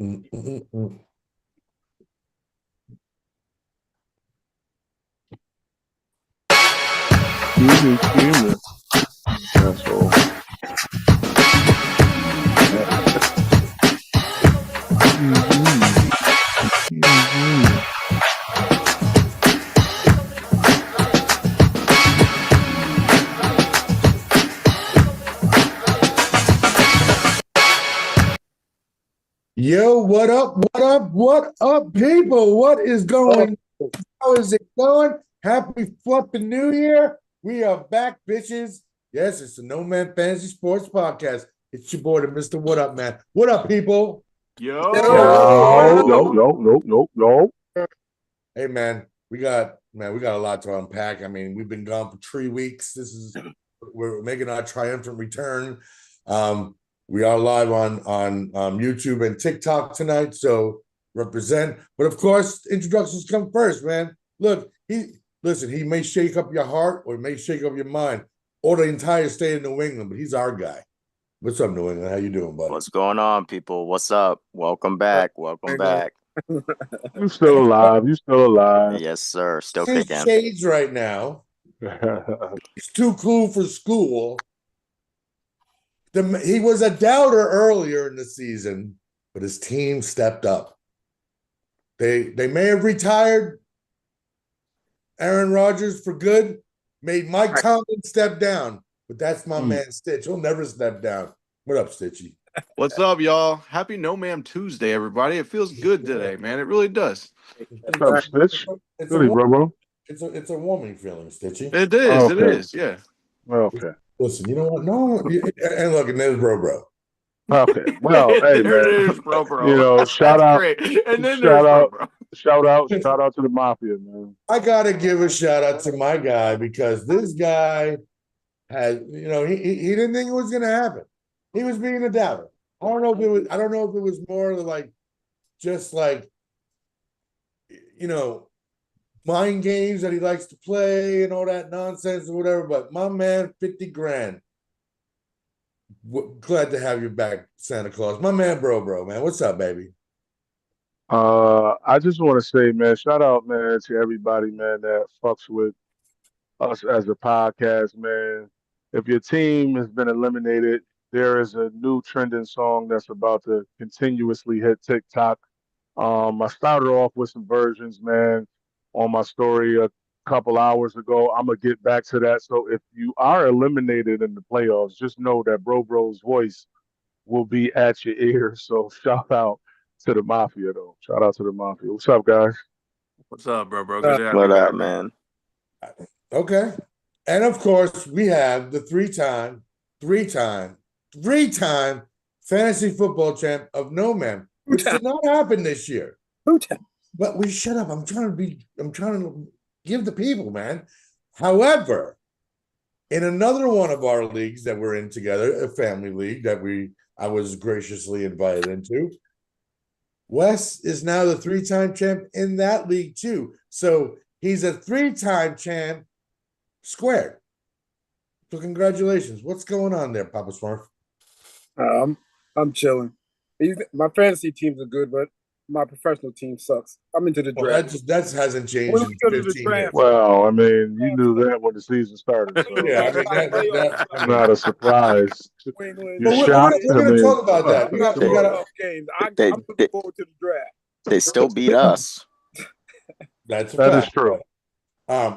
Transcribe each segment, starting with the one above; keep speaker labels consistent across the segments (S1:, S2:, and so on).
S1: Mm-mm-mm.
S2: Excuse me. Asshole.
S1: Yo, what up? What up? What up, people? What is going on? How is it going? Happy flipping New Year. We are back, bitches. Yes, it's the No Man Fantasy Sports Podcast. It's your boy, the Mr. What Up, man. What up, people?
S2: Yo, yo, yo, yo, yo, yo.
S1: Hey, man, we got a lot to unpack. I mean, we've been gone for 3 weeks. We're making our triumphant return. We are live on YouTube and TikTok tonight, so represent. But of course, introductions come first, man. Look, he may shake up your heart or he may shake up your mind or the entire state of New England, but he's our guy. What's up, New England? How you doing, buddy?
S3: What's going on, people? What's up? Welcome back. Welcome back.
S2: You still alive. You still alive.
S3: Yes, sir. Still
S1: He's
S3: kicking.
S1: shades right now. He's too cool for school. He was a doubter earlier in the season, but his team stepped up. They may have retired Aaron Rodgers for good, made Mike Tomlin step down, but that's my man Stitch. He'll never step down. What up, Stitchy?
S4: What's up, y'all? Happy NoMaaM Tuesday, everybody. It feels good today, man. It really does.
S2: What's up, Stitch?
S1: It's
S2: Goody, bro.
S1: It's a warming feeling, Stitchy.
S4: It is.
S2: Okay.
S4: It is. Yeah.
S2: Okay.
S1: Listen, you know what? No, and look, and there's bro.
S2: Okay. Well, hey,
S4: There
S2: man.
S4: it is, bro.
S2: You know, shout out.
S4: Great. And then
S2: shout out.
S4: bro.
S2: Shout out to the Mafia, man.
S1: I gotta give a shout out to my guy because this guy had, he didn't think it was gonna happen. He was being a doubter. I don't know if it was more like just like mind games that he likes to play and all that nonsense or whatever. But my man, 50 grand. Glad to have you back, Santa Claus. My man, bro, man. What's up, baby?
S2: I just want to say, man, shout out, man, to everybody, man, that fucks with us as a podcast, man. If your team has been eliminated, there is a new trending song that's about to continuously hit TikTok. I started off with some versions, man, on my story a couple hours ago. I'm gonna get back to that. So if you are eliminated in the playoffs, just know that Bro's voice will be at your ears. So shout out to the Mafia, though. Shout out to the Mafia. What's up, guys?
S4: What's up, bro? Good to have
S3: What
S4: you
S3: up,
S4: back,
S3: man?
S1: Okay. And of course, we have the three-time fantasy football champ of NoMaaM, which did not happen this year. But we shut up. I'm trying to give the people, man. However, in another one of our leagues that we're in together, a family league that I was graciously invited into, Wes is now the three-time champ in that league too. So he's a three-time champ squared. So congratulations. What's going on there, Papa Smurf?
S5: I'm chilling. My fantasy teams are good, but my professional team sucks. I'm into the draft.
S1: That hasn't changed in 15 years.
S2: Well, I mean, you knew that when the season started. So
S1: Yeah, I mean,
S2: that's not a surprise. You're shocked.
S1: We're going to talk about that. We got
S5: games. I'm looking forward to the draft.
S3: They still beat us.
S1: That
S2: is true.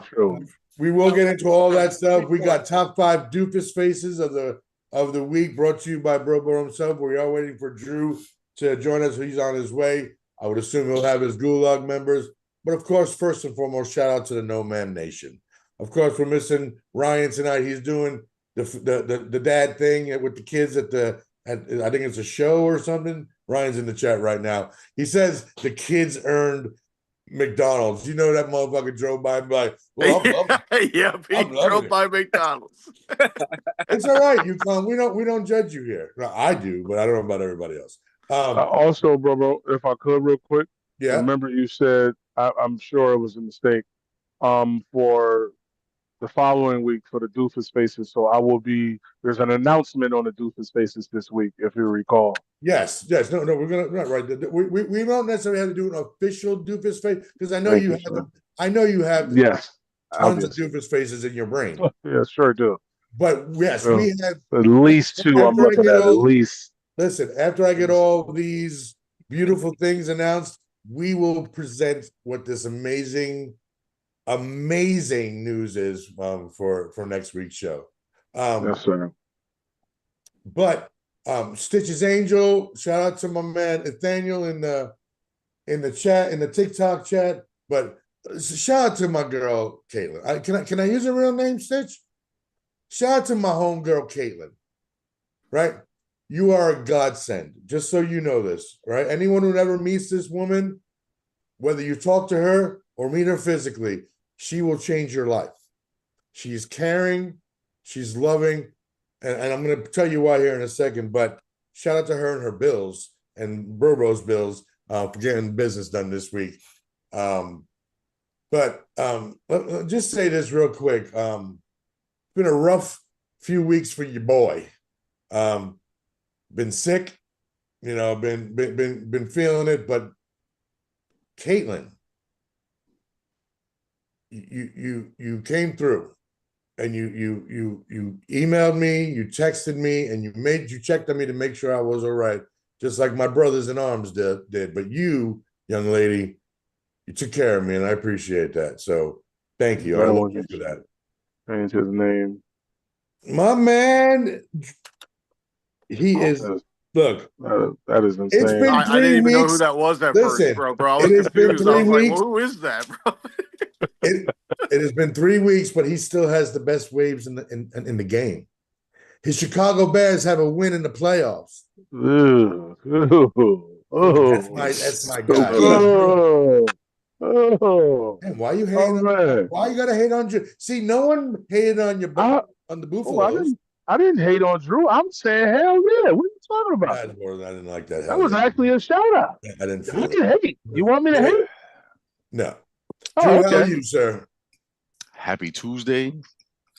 S1: True. We will get into all that stuff. We got top 5 doofus faces of the week brought to you by Bro himself. We are waiting for Drew to join us. He's on his way. I would assume he'll have his Gulag members. But of course, first and foremost, shout out to the NoMaaM Nation. Of course, we're missing Ryan tonight. He's doing the dad thing with the kids at I think it's a show or something. Ryan's in the chat right now. He says the kids earned McDonald's. You know that motherfucker drove by and be like, well,
S4: yep, he drove by McDonald's.
S1: It's all right, UConn. We don't judge you here. No, I do, but I don't know about everybody else.
S2: Also, bro, if I could real quick.
S1: Yeah.
S2: Remember you said, I'm sure it was a mistake, for the following week for the Doofus Spaces. So I will be. There's an announcement on the Doofus Spaces this week, if you recall.
S1: Yes. No, we're gonna not right. We don't necessarily have to do an official doofus face because I know
S2: Thank
S1: you
S2: you,
S1: have
S2: sir.
S1: them. I know you have
S2: Yes,
S1: tons
S2: obviously.
S1: of doofus faces in your brain.
S2: Yeah, sure do.
S1: But yes,
S2: Well,
S1: we have
S2: at least two. I'm
S1: after I
S2: looking
S1: get
S2: at
S1: all
S2: least.
S1: listen, after I get all these beautiful things announced, we will present what this amazing news is for next week's show.
S2: Yes, sir.
S1: But Stitches Angel, shout out to my man Nathaniel in the chat, in the TikTok chat. But shout out to my girl Caitlin. Can I use a real name, Stitch? Shout out to my homegirl Caitlin. Right? You are a godsend. Just so you know this, right? Anyone who ever meets this woman, whether you talk to her or meet her physically, she will change your life. She's caring, she's loving, and I'm going to tell you why here in a second, but shout out to her and her bills and Burbo's bills for getting business done this week. But just say this real quick. It's been a rough few weeks for your boy. Been sick, been feeling it, but Caitlin, you came through. And you emailed me, you texted me, and you checked on me to make sure I was all right, just like my brothers in arms did. But you, young lady, you took care of me, and I appreciate that. So thank you. I love you for that.
S2: Change his name.
S1: My man, he is. Look,
S2: that is insane.
S1: It's been 3 weeks.
S4: I didn't even know who that was at first, bro. I was confused. I was like, well, who is that, bro?
S1: It has been 3 weeks, but he still has the best waves in the game. His Chicago Bears have a win in the playoffs. That's my guy. Man, why you hating? Why you gotta hate on Drew? See, no one hated on your on the Buffaloes.
S2: I didn't hate on Drew. I'm saying hell yeah. What are you talking about?
S1: I didn't like that.
S2: That was actually a shout out.
S1: I didn't feel
S2: it. You hate? You want me to hate?
S1: No.
S2: Oh,
S1: Drew,
S2: okay.
S1: how are you, sir?
S3: Happy Tuesday.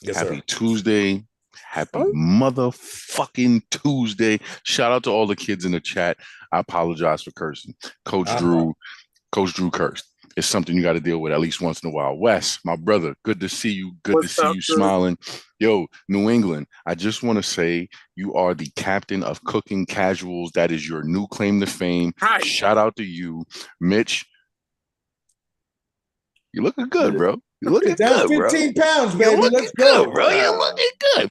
S1: Yes,
S3: Happy
S1: sir.
S3: Tuesday. Happy motherfucking Tuesday. Shout out to all the kids in the chat. I apologize for cursing. Coach Drew cursed. It's something you got to deal with at least once in a while. Wes, my brother, good to see you. Good to see you smiling. Yo, New England, I just want to say you are the captain of Cooking Casuals. That is your new claim to fame.
S4: Right.
S3: Shout out to you. Mitch, you're looking good, bro. You're looking
S1: down
S3: good,
S1: 15 pounds, baby.
S3: You're looking
S1: Let's go,
S3: good, bro. You're looking good.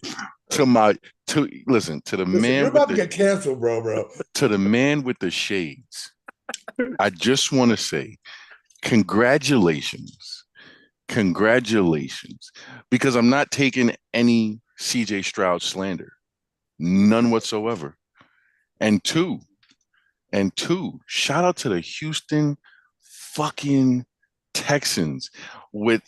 S3: Listen,
S1: you're about to get canceled, bro.
S3: To the man with the shades, I just want to say, congratulations, because I'm not taking any CJ Stroud slander, none whatsoever. And two, shout out to the Houston fucking Texans with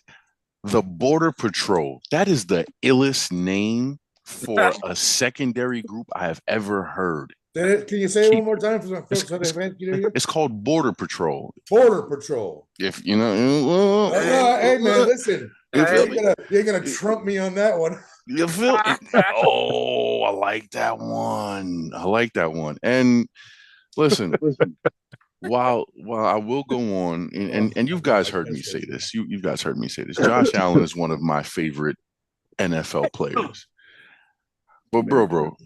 S3: the Border Patrol. That is the illest name for a secondary group I have ever heard.
S1: Can you say it one more time?
S3: It's called Border Patrol.
S1: Border Patrol.
S3: If you know,
S1: hey man, listen. You're gonna trump me on that one.
S3: You feel? Oh, I like that one. And listen, while I will go on, and you guys heard me say this. You guys heard me say this. Josh Allen is one of my favorite NFL players. But bro,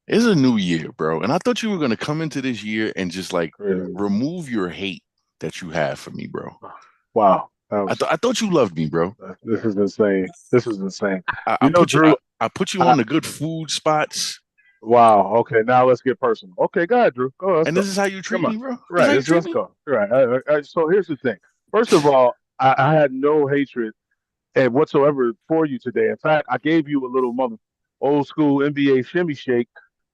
S3: it's a new year, bro. And I thought you were going to come into this year and just like remove your hate that you have for me, bro.
S2: Wow.
S3: I thought you loved me, bro.
S2: This is insane.
S3: I put you on the good food spots.
S2: Wow. Okay. Now let's get personal. Okay. Go ahead, Drew. Go.
S3: This is how you treat me, bro?
S2: Right. Let's go. Right. So here's the thing. First of all, I had no hatred whatsoever for you today. In fact, I gave you a little old school NBA shimmy shake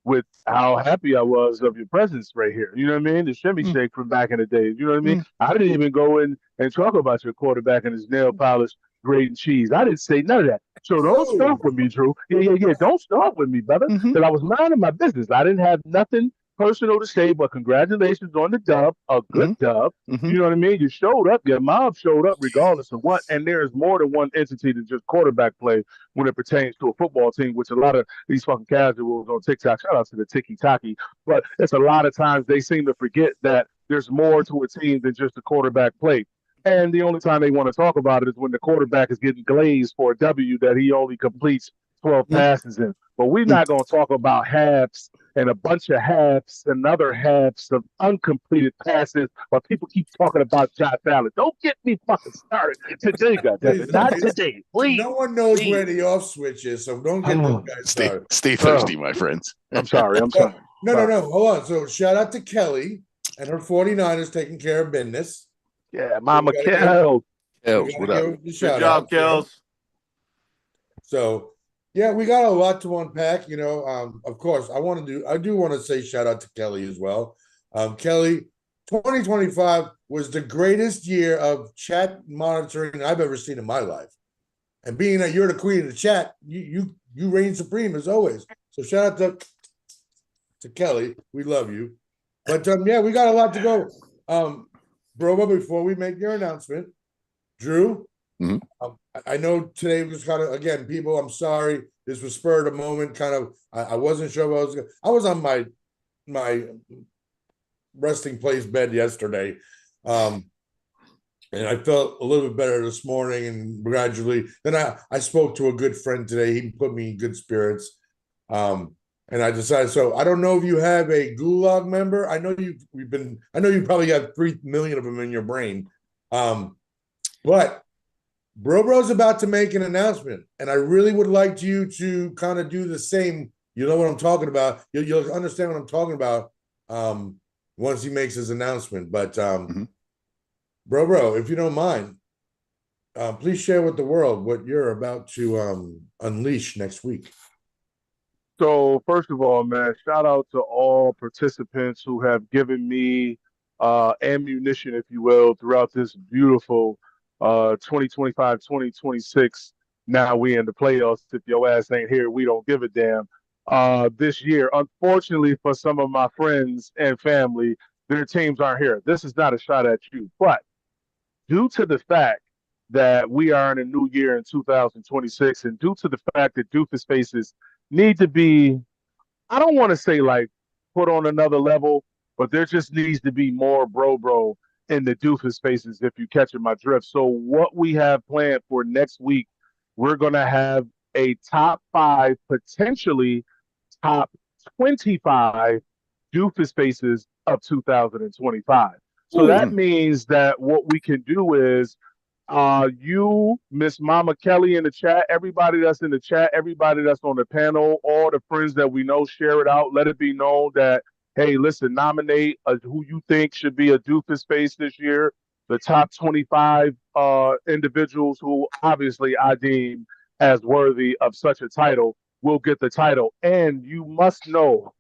S2: with how happy I was of your presence right here. You know what I mean? The shimmy shake from back in the day. You know what I mean? I didn't even go in and talk about your quarterback and his nail polish, grating cheese. I didn't say none of that. So don't start with me, Drew. Yeah. Don't start with me, brother. Because I was minding my business. I didn't have nothing personal to say, but congratulations on the dub, a good dub. You know what I mean? You showed up. Your mom showed up regardless of what. And there is more than one entity than just quarterback play when it pertains to a football team, which a lot of these fucking casuals on TikTok, shout out to the Tiki Taki, but it's a lot of times they seem to forget that there's more to a team than just the quarterback play. And the only time they want to talk about it is when the quarterback is getting glazed for a W that he only completes 12 passes in. But we're not going to talk about halves and a bunch of halves and other halves of uncompleted passes, but people keep talking about Josh Allen. Don't get me fucking started today, goddammit. Not today, please.
S1: No one knows where the off switch is, so don't get this guy started.
S3: Stay thirsty, my friends.
S2: I'm sorry.
S1: No. Hold on. So shout out to Kelly and her 49ers taking care of business.
S2: Yeah, Mama Kels.
S3: What up?
S4: Good job, Kels.
S1: So, yeah, we got a lot to unpack. You know, of course, I do want to say shout out to Kelly as well. Kelly, 2025 was the greatest year of chat monitoring I've ever seen in my life. And being that you're the queen of the chat, you reign supreme as always. So shout out to Kelly. We love you. But yeah, we got a lot to go. Bro, before we make your announcement, Drew, I know today was kind of, again, people, I'm sorry. This was spur of the moment, kind of, I wasn't sure what I was on my resting place bed yesterday. And I felt a little bit better this morning, and gradually, then I spoke to a good friend today. He put me in good spirits. And I decided, so I don't know if you have a Gulag member. I know you probably got 3 million of them in your brain. But Bro's about to make an announcement, and I really would like you to kind of do the same. You know what I'm talking about. You'll understand what I'm talking about once he makes his announcement. But Bro, if you don't mind, please share with the world what you're about to unleash next week.
S2: So first of all, man, shout out to all participants who have given me ammunition, if you will, throughout this beautiful 2025-2026. Now we in the playoffs. If your ass ain't here, we don't give a damn. This year, unfortunately for some of my friends and family, their teams aren't here. This is not a shot at you, but due to the fact that we are in a new year in 2026, and due to the fact that Doofus Faces need to be, I don't want to say like put on another level, but there just needs to be more bro in the Doofus Faces, if you catching my drift. So what we have planned for next week, we're going to have a top 5, potentially top 25 Doofus Faces of 2025. So that means that what we can do is you, Miss Mama Kelly in the chat, everybody that's in the chat, everybody that's on the panel, all the friends that we know, share it out. Let it be known that, hey, listen, nominate who you think should be a Doofus face this year. The top 25 individuals who obviously I deem as worthy of such a title will get the title. And you must know,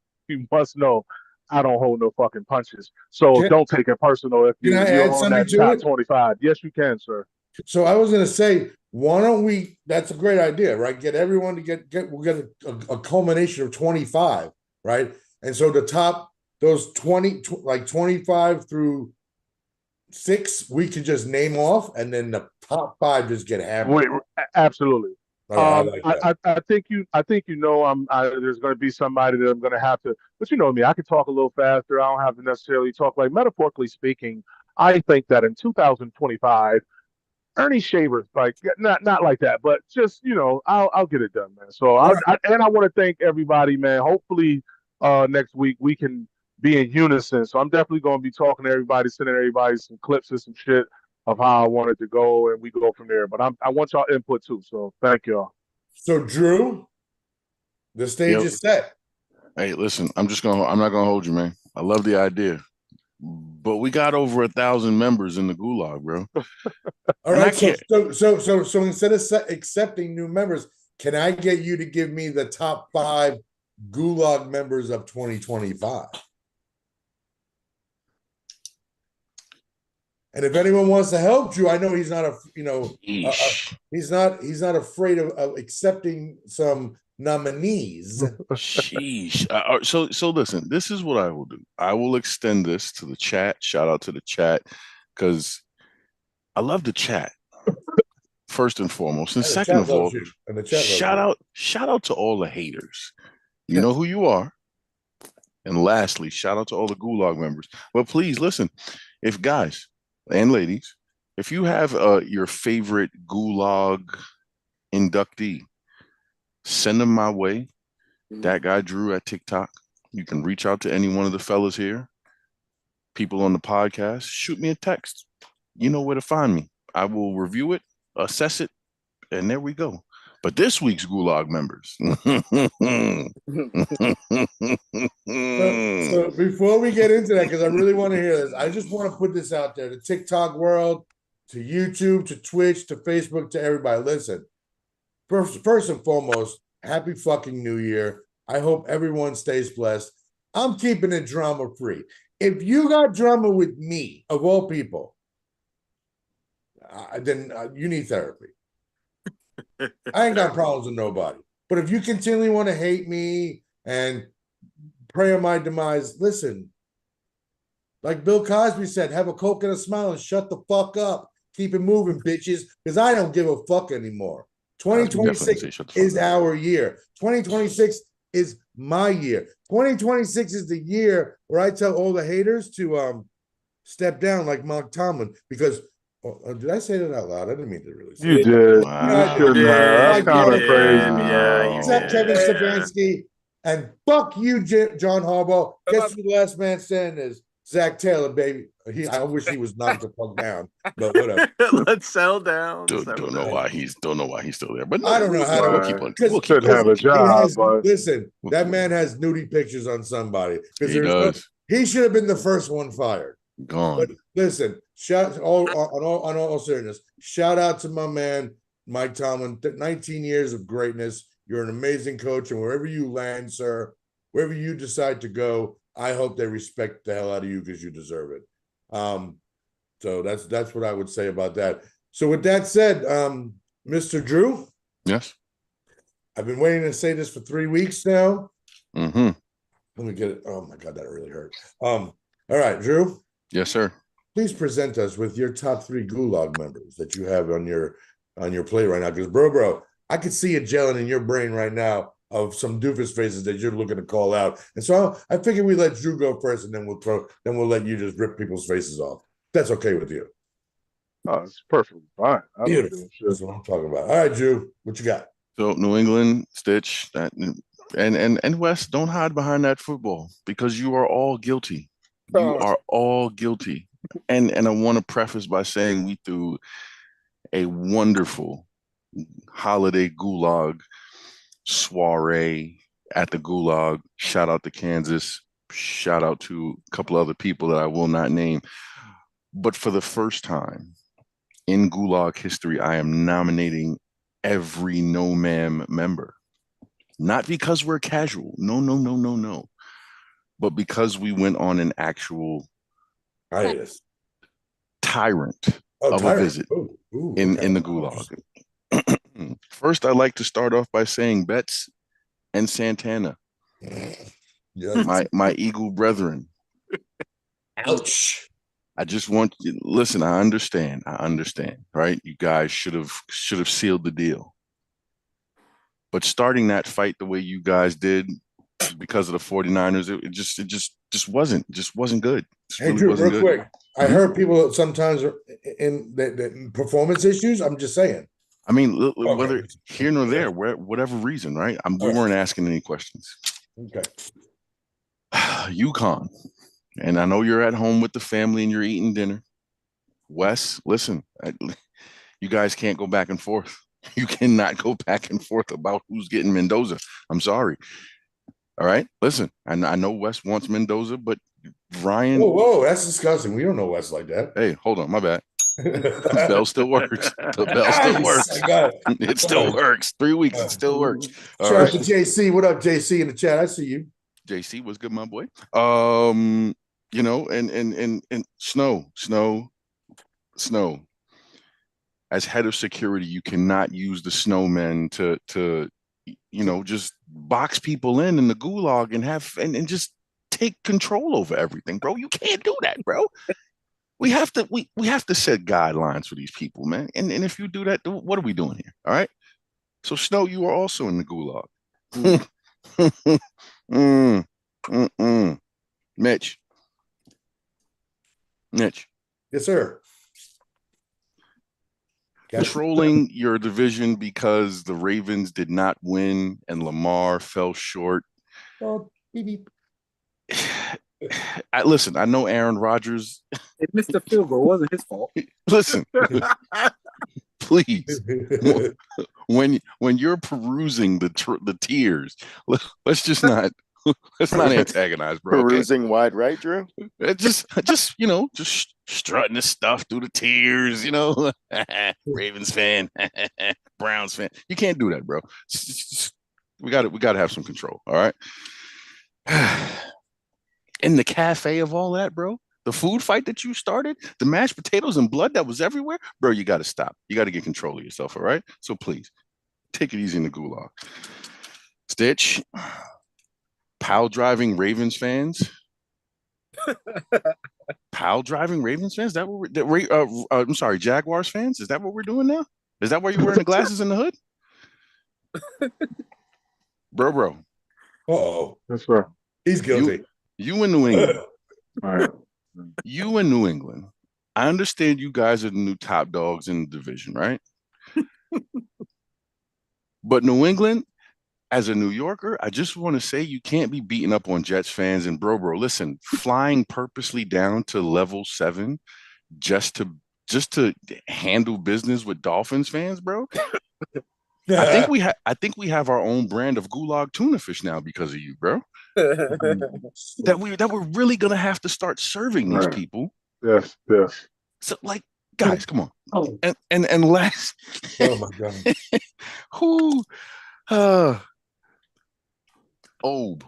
S2: I don't hold no fucking punches. So don't take it personal if you're on that top 25. Yes, you can, sir.
S1: So I was going to say, why don't we? That's a great idea, right? Get everyone to we'll get a culmination of 25, right? And so the top, those 25 through 6, we could just name off, and then the top 5 just get hammered.
S2: Wait, absolutely.
S1: I
S2: think you know there's going to be somebody that I'm going to have to, but you know me, I can talk a little faster. I don't have to necessarily talk, like, metaphorically speaking. I think that in 2025, Ernie Shavers, like, not like that, but just, you know, I'll get it done, man. So I want to thank everybody, man. Hopefully next week we can be in unison. So I'm definitely going to be talking to everybody, sending everybody some clips and some shit of how I want it to go, and we go from there. But I want y'all input too, so thank y'all.
S1: So Drew, the stage is set.
S3: Hey, listen, I'm not gonna hold you, man. I love the idea, but we got over 1,000 members in the Gulag, bro.
S1: All right, so instead of accepting new members, can I get you to give me the top 5 Gulag members of 2025? And if anyone wants to help Drew, I know he's not he's not afraid of accepting some nominees.
S3: Sheesh. So listen, this is what I will do. I will extend this to the chat. Shout out to the chat because I love the chat first and foremost, and
S1: And the
S3: second
S1: chat
S3: of all,
S1: loves you. And the chat loves you.
S3: shout out to all the haters. You know who you are. And lastly, shout out to all the Gulag members. But please listen, if guys and ladies, if you have your favorite Gulag inductee, send them my way. That guy Drew at TikTok. You can reach out to any one of the fellas here, people on the podcast. Shoot me a text. You know where to find me. I will review it, assess it, and there we go. But this week's Gulag members.
S1: So before we get into that, because I really want to hear this, I just want to put this out there to TikTok world, to YouTube, to Twitch, to Facebook, to everybody. Listen, first and foremost, happy fucking New Year. I hope everyone stays blessed. I'm keeping it drama free. If you got drama with me, of all people, then you need therapy. I ain't got problems with nobody. But if you continually want to hate me and pray on my demise, listen, like Bill Cosby said, have a Coke and a smile and shut the fuck up. Keep it moving, bitches, because I don't give a fuck anymore. 2026 is our year. 2026 is my year. 2026 is the year where I tell all the haters to step down like Mark Tomlin, because did I say that out loud? I didn't mean to really say
S2: You
S1: it.
S2: did.
S3: Wow.
S2: You shouldn't have. That's kind of
S1: Yeah,
S2: crazy.
S4: yeah, you
S1: Except
S4: did.
S1: Kevin Stefanski. And fuck you, John Harbaugh. Guess who the last man standing is? Zach Taylor, baby. I wish he was knocked the fuck down, but whatever.
S4: Let's settle down.
S3: Don't know why he's still there. But no,
S1: I don't know how
S3: we'll
S1: to
S3: keep on.
S1: because
S3: We'll keep
S2: Shouldn't have a job, but
S1: listen, that man has nudie pictures on somebody because
S3: he does.
S1: He should have been the first one fired.
S3: Gone.
S1: But listen, on all seriousness, shout out to my man Mike Tomlin. 19 years of greatness. You're an amazing coach, and wherever you land, sir, wherever you decide to go, I hope they respect the hell out of you because you deserve it. So that's what I would say about that. So with that said, Mr. Drew,
S3: Yes.
S1: I've been waiting to say this for 3 weeks now.
S3: Mm-hmm.
S1: Let me get it. Oh my God, that really hurt. All right, Drew.
S3: Yes, sir.
S1: Please present us with your top 3 Gulag members that you have on your plate right now. Because bro, I could see it gelling in your brain right now of some doofus faces that you're looking to call out. And so I figured we let Drew go first, and then we'll let you just rip people's faces off. That's okay with you.
S2: oh, it's perfectly fine. I don't
S1: Beautiful.
S2: give a shit.
S1: That's what I'm talking about. All right, Drew, what you got?
S3: So New England, Stitch, that and Wes, don't hide behind that football because you are all guilty. You are all guilty. And I want to preface by saying we threw a wonderful holiday gulag soiree at the gulag. Shout out to Kansas. Shout out to a couple other people that I will not name. But for the first time in gulag history, I am nominating every NoMaaM member. Not because we're casual. No. But because we went on an actual tyrant of a visit in the gulag. First, I'd like to start off by saying Betts and Santana, my Eagle brethren.
S1: Ouch.
S3: I just want you listen. I understand, right? You guys should have sealed the deal. But starting that fight the way you guys did because of the 49ers, it just wasn't good.
S1: Hey, really Drew, real quick. I heard people sometimes in the performance issues. I'm just saying.
S3: I mean, whether here nor there, whatever reason, right? We weren't asking any questions.
S1: Okay.
S3: UConn, and I know you're at home with the family and you're eating dinner. Wes, listen, you guys can't go back and forth. You cannot go back and forth about who's getting Mendoza. I'm sorry. All right, listen. I know Wes wants Mendoza, but Ryan.
S1: Whoa, that's disgusting. We don't know Wes like that.
S3: Hey, hold on, my bad. The bell still works. The bell still works. It still works. 3 weeks, it still works.
S1: Shout out to JC. What up, JC in the chat? I see you.
S3: JC, what's good, my boy? You know, and Snow. As head of security, you cannot use the snowmen to just box people in the gulag and and just take control over everything, bro. You can't do that, bro. We have to set guidelines for these people, man. And if you do that, what are we doing here? All right. So Snow, you are also in the gulag. mm, Mitch.
S1: Yes, sir.
S3: Controlling your division because the Ravens did not win and Lamar fell short.
S1: Oh, beep, beep.
S3: Listen, I know Aaron Rodgers.
S5: It missed the field goal. It wasn't his fault.
S3: Listen, please. When you're perusing the tiers, let's just not antagonize, bro.
S6: Perusing wide right, Drew.
S3: Just strutting the stuff through the tiers, Ravens fan, Browns fan. You can't do that, bro. We got to have some control. All right. In the cafe of all that, bro, the food fight that you started, the mashed potatoes and blood that was everywhere, bro, you got to stop. You got to get control of yourself, all right? So please, take it easy in the gulag. Stitch, pal driving Ravens fans. Pal driving Ravens fans? That what I'm sorry, Jaguars fans? Is that what we're doing now? Is that why you're wearing the glasses in the hood? Bro.
S1: Uh-oh.
S2: That's right.
S1: He's guilty.
S3: You in New England.
S2: All right.
S3: You in New England. I understand you guys are the new top dogs in the division, right? But New England, as a New Yorker, I just want to say you can't be beating up on Jets fans. And bro, listen, flying purposely down to level 7 just to handle business with Dolphins fans, bro. I think we have our own brand of gulag tuna fish now because of you, bro. that we're really gonna have to start serving these people.
S2: Yes.
S3: So, like, guys, come on. Oh. And last.
S1: Oh my god.
S3: Who?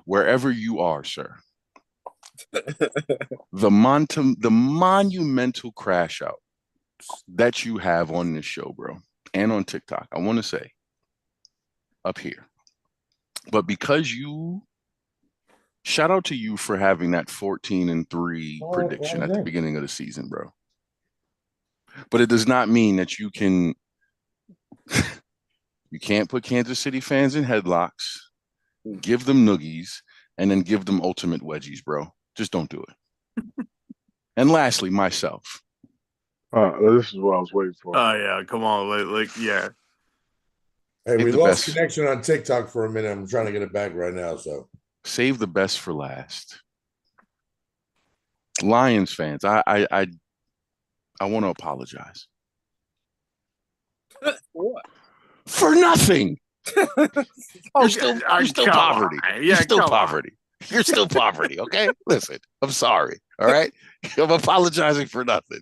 S3: Wherever you are, sir. The monumental crash out that you have on this show, bro, and on TikTok, I want to say up here. But because shout out to you for having that 14-3 prediction at the beginning of the season, bro. But it does not mean that you can't put Kansas City fans in headlocks, give them noogies, and then give them ultimate wedgies, bro. Just don't do it. And lastly, myself.
S2: This is what I was waiting for.
S4: Oh yeah, come on, yeah.
S1: Hey, we lost connection on TikTok for a minute. I'm trying to get it back right now. So
S3: save the best for last. Lions fans, I want to apologize.
S5: What?
S3: For nothing. You're still poverty.
S4: Yeah,
S3: you're still poverty. You're still poverty, okay? Listen, I'm sorry, all right? I'm apologizing for nothing.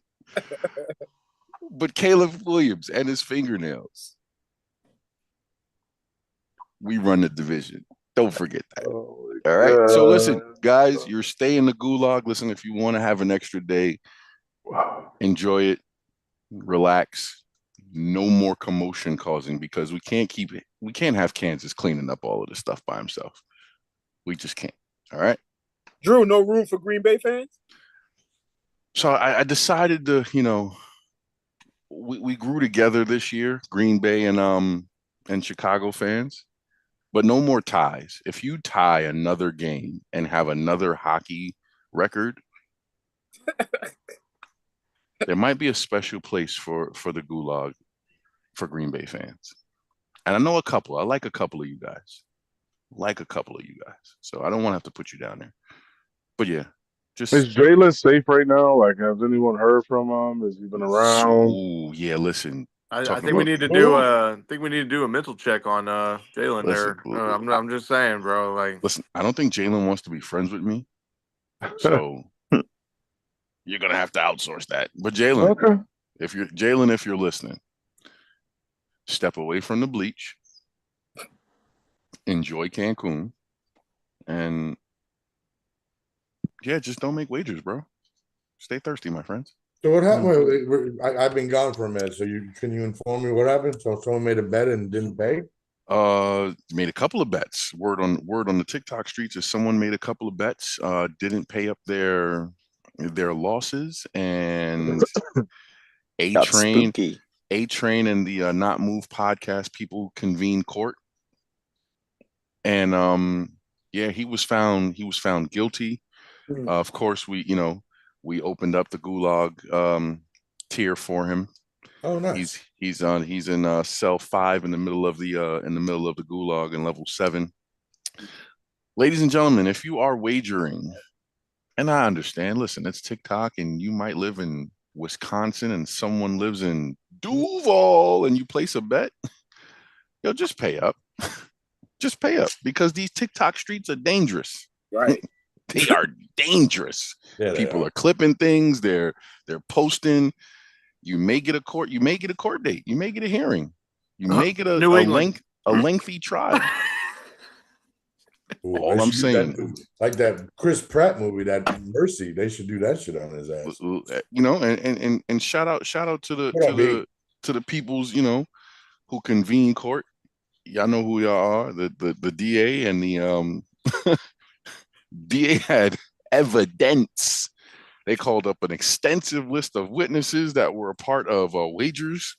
S3: But Caleb Williams and his fingernails, we run the division. Don't forget that. All right? So listen, guys, you're staying in the gulag. Listen, if you want to have an extra day, enjoy it, relax. No more commotion causing, because we can't have Kansas cleaning up all of this stuff by himself. We just can't. All right.
S5: Drew, no room for Green Bay fans?
S3: So I decided to, we grew together this year, Green Bay and Chicago fans, but no more ties. If you tie another game and have another hockey record, there might be a special place for the gulag for Green Bay fans. And I know a couple. I like a couple of you guys. So I don't want to have to put you down there. But yeah, just
S2: is Jalen safe right now? Like, has anyone heard from him? Has he been around?
S3: Oh yeah, listen.
S4: I think we need to do a mental check on Jalen there. I'm just saying, bro. Like,
S3: listen, I don't think Jalen wants to be friends with me. So you're gonna have to outsource that. But Jalen,
S2: okay.
S3: if you're listening, step away from the bleach, enjoy Cancun, and yeah, just don't make wagers, bro. Stay thirsty, my friends.
S1: So what happened? I've been gone for a minute. So can you inform me what happened? So someone made a bet and didn't pay?
S3: Made a couple of bets. Word on the TikTok streets is someone made a couple of bets, didn't pay up their losses, and A
S6: Got
S3: Train
S6: spooky.
S3: and the NoMaaM podcast people convened court, and yeah, he was found guilty. Of course, we opened up the gulag tier for him.
S1: Oh, nice.
S3: He's in cell 5 in the middle of the gulag in level 7. Ladies and gentlemen, if you are wagering, and I understand, listen, it's TikTok, and you might live in Wisconsin and someone lives in Duval, and you place a bet, yo, just pay up. Just pay up, because these TikTok streets are dangerous.
S5: Right.
S3: They are dangerous.
S1: Yeah,
S3: People are clipping things. They're posting. You may get a court date. You may get a hearing. You may get a lengthy trial.
S1: Ooh,
S3: All I'm saying,
S1: like that Chris Pratt movie, that Mercy, they should do that shit on his ass.
S3: And shout out to the peoples, who convene court. Y'all know who y'all are. The DA and the DA had evidence. They called up an extensive list of witnesses that were a part of wagers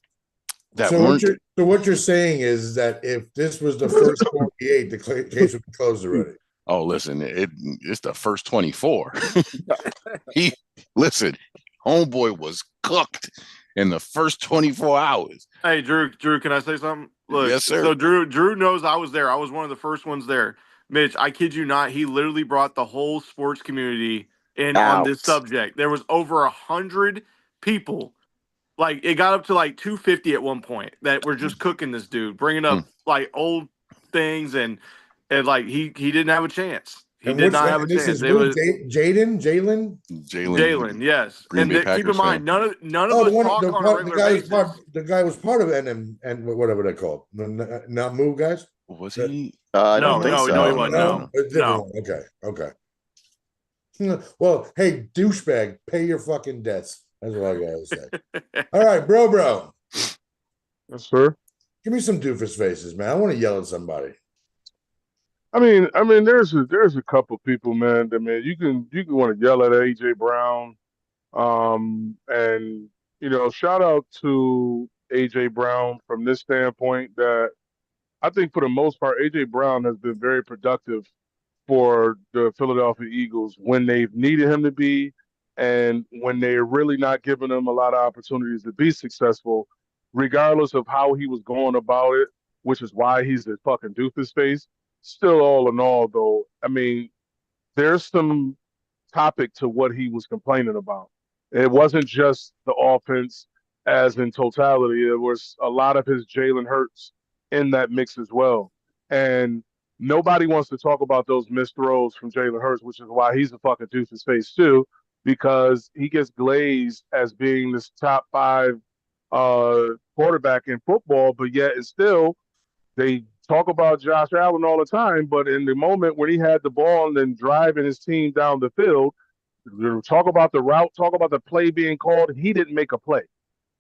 S3: that weren't.
S1: What you're saying is that if this was the first 48, the case would be closed already.
S3: Oh, listen, it's the first 24. Homeboy was cooked in the first 24 hours.
S4: Hey, Drew, can I say something? Look,
S3: yes, sir.
S4: So Drew knows I was there. I was one of the first ones there. Mitch, I kid you not, he literally brought the whole sports community in on this subject. There was over 100 people. Like, it got up to like 250 at one point that were just cooking this dude, bringing up like old things, and like he didn't have a chance. He did not have a chance. It was Jalen, yes.
S3: Green Bay Packers
S4: keep in mind, none of us talk on a regular basis.
S1: The guy was part of NM and whatever they call it. Not Move guys.
S3: Was he?
S4: No, he wasn't. No.
S1: Okay. Well, hey, douchebag, pay your fucking debts. That's what I gotta say. All right, bro.
S2: Yes, sir.
S1: Give me some doofus faces, man. I want to yell at somebody.
S2: I mean, there's a couple people, man. That, man, you can want to yell at AJ Brown, and shout out to AJ Brown from this standpoint that I think for the most part, AJ Brown has been very productive for the Philadelphia Eagles when they've needed him to be, and when they're really not giving him a lot of opportunities to be successful, regardless of how he was going about it, which is why he's a fucking doofus face. Still, all in all, though, I mean, there's some topic to what he was complaining about. It wasn't just the offense as in totality. It was a lot of his Jalen Hurts in that mix as well. And nobody wants to talk about those missed throws from Jalen Hurts, which is why he's a fucking doofus face too, because he gets glazed as being this top 5 quarterback in football, but yet it's still they talk about Josh Allen all the time, but in the moment when he had the ball and then driving his team down the field, talk about the route, talk about the play being called, he didn't make a play.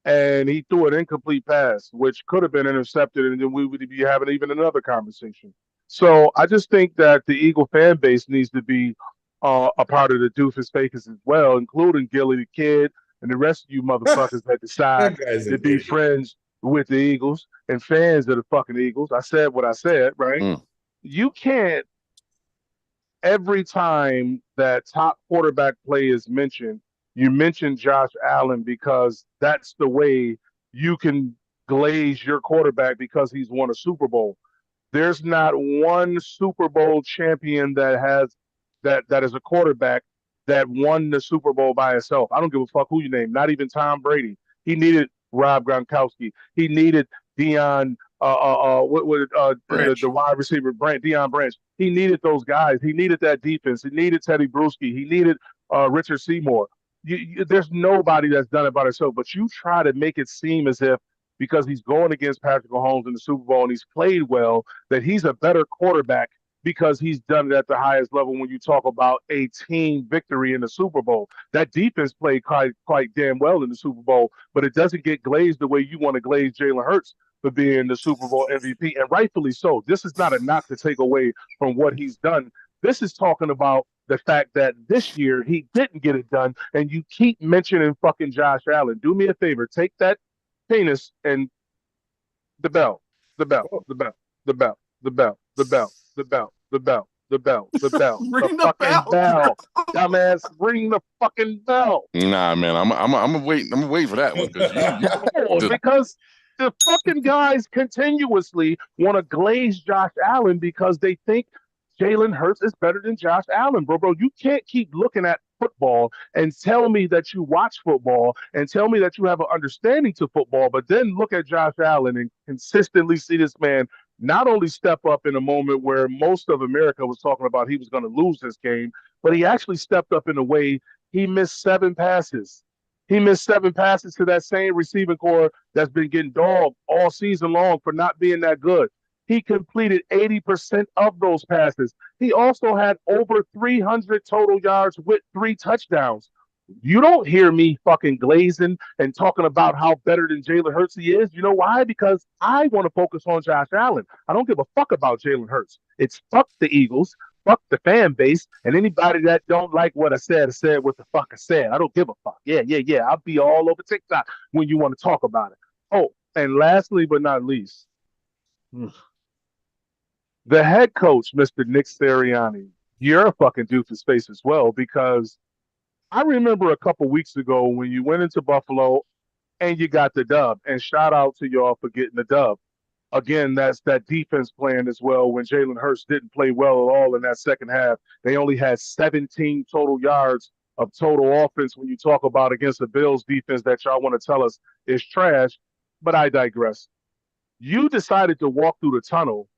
S2: And he threw an incomplete pass, which could have been intercepted, and then we would be having even another conversation. So I just think that the Eagle fan base needs to be a part of the doofus fakers as well, including Gilly the Kid and the rest of you motherfuckers that decide to be friends with the Eagles and fans of the fucking Eagles. I said what I said, right? You can't, every time that top quarterback play is mentioned, you mention Josh Allen because that's the way you can glaze your quarterback because he's won a Super Bowl. There's not one Super Bowl champion that is a quarterback that won the Super Bowl by himself. I don't give a fuck who you name, not even Tom Brady. He needed Rob Gronkowski. He needed the wide receiver Deion Branch. He needed those guys. He needed that defense. He needed Teddy Bruschi. He needed Richard Seymour. There's nobody that's done it by himself. But you try to make it seem as if because he's going against Patrick Mahomes in the Super Bowl and he's played well, that he's a better quarterback because he's done it at the highest level when you talk about a team victory in the Super Bowl. That defense played quite damn well in the Super Bowl, but it doesn't get glazed the way you want to glaze Jalen Hurts for being the Super Bowl MVP, and rightfully so. This is not a knock to take away from what he's done. This is talking about the fact that this year he didn't get it done, and you keep mentioning fucking Josh Allen. Do me a favor, take that penis and the bell, the bell, the bell, the bell, the bell, the bell, the bell, the bell, the bell, the bell, the
S4: Ring the
S2: fucking
S4: bell,
S2: bell.
S4: bro.
S2: Dumbass, ring the fucking bell.
S3: Nah, man, I'm gonna wait. I'm gonna wait for that one because
S2: No, because the fucking guys continuously want to glaze Josh Allen because they think Jalen Hurts is better than Josh Allen, bro. You can't keep looking at football and tell me that you watch football and tell me that you have an understanding to football, but then look at Josh Allen and consistently see this man not only step up in a moment where most of America was talking about he was going to lose this game, but he actually stepped up in a way he missed 7 passes. He missed 7 passes to that same receiving core that's been getting dogged all season long for not being that good. He completed 80% of those passes. He also had over 300 total yards with 3 touchdowns. You don't hear me fucking glazing and talking about how better than Jalen Hurts he is. You know why? Because I want to focus on Josh Allen. I don't give a fuck about Jalen Hurts. It's fuck the Eagles, fuck the fan base, and anybody that don't like what I said what the fuck I said. I don't give a fuck. Yeah. I'll be all over TikTok when you want to talk about it. Oh, and lastly but not least, the head coach, Mr. Nick Sirianni, you're a fucking doofus face as well, because I remember a couple weeks ago when you went into Buffalo and you got the dub. And shout out to y'all for getting the dub. Again, that's that defense playing as well. When Jalen Hurts didn't play well at all in that second half, they only had 17 total yards of total offense when you talk about against the Bills defense that y'all want to tell us is trash. But I digress. You decided to walk through the tunnel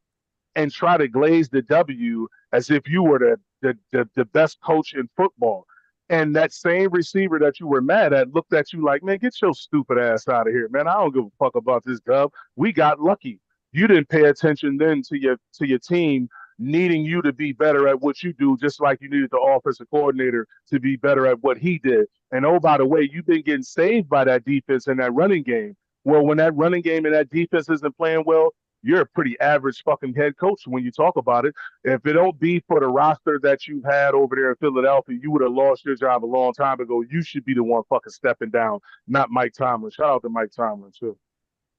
S2: and try to glaze the W as if you were the best coach in football. And that same receiver that you were mad at looked at you like, man, get your stupid ass out of here, man. I don't give a fuck about this dub. We got lucky. You didn't pay attention then to your team needing you to be better at what you do, just like you needed the offensive coordinator to be better at what he did. And oh, by the way, you've been getting saved by that defense and that running game. Well, when that running game and that defense isn't playing well, you're a pretty average fucking head coach when you talk about it. If it don't be for the roster that you've had over there in Philadelphia, you would have lost your job a long time ago. You should be the one fucking stepping down, not Mike Tomlin. Shout out to Mike Tomlin, too.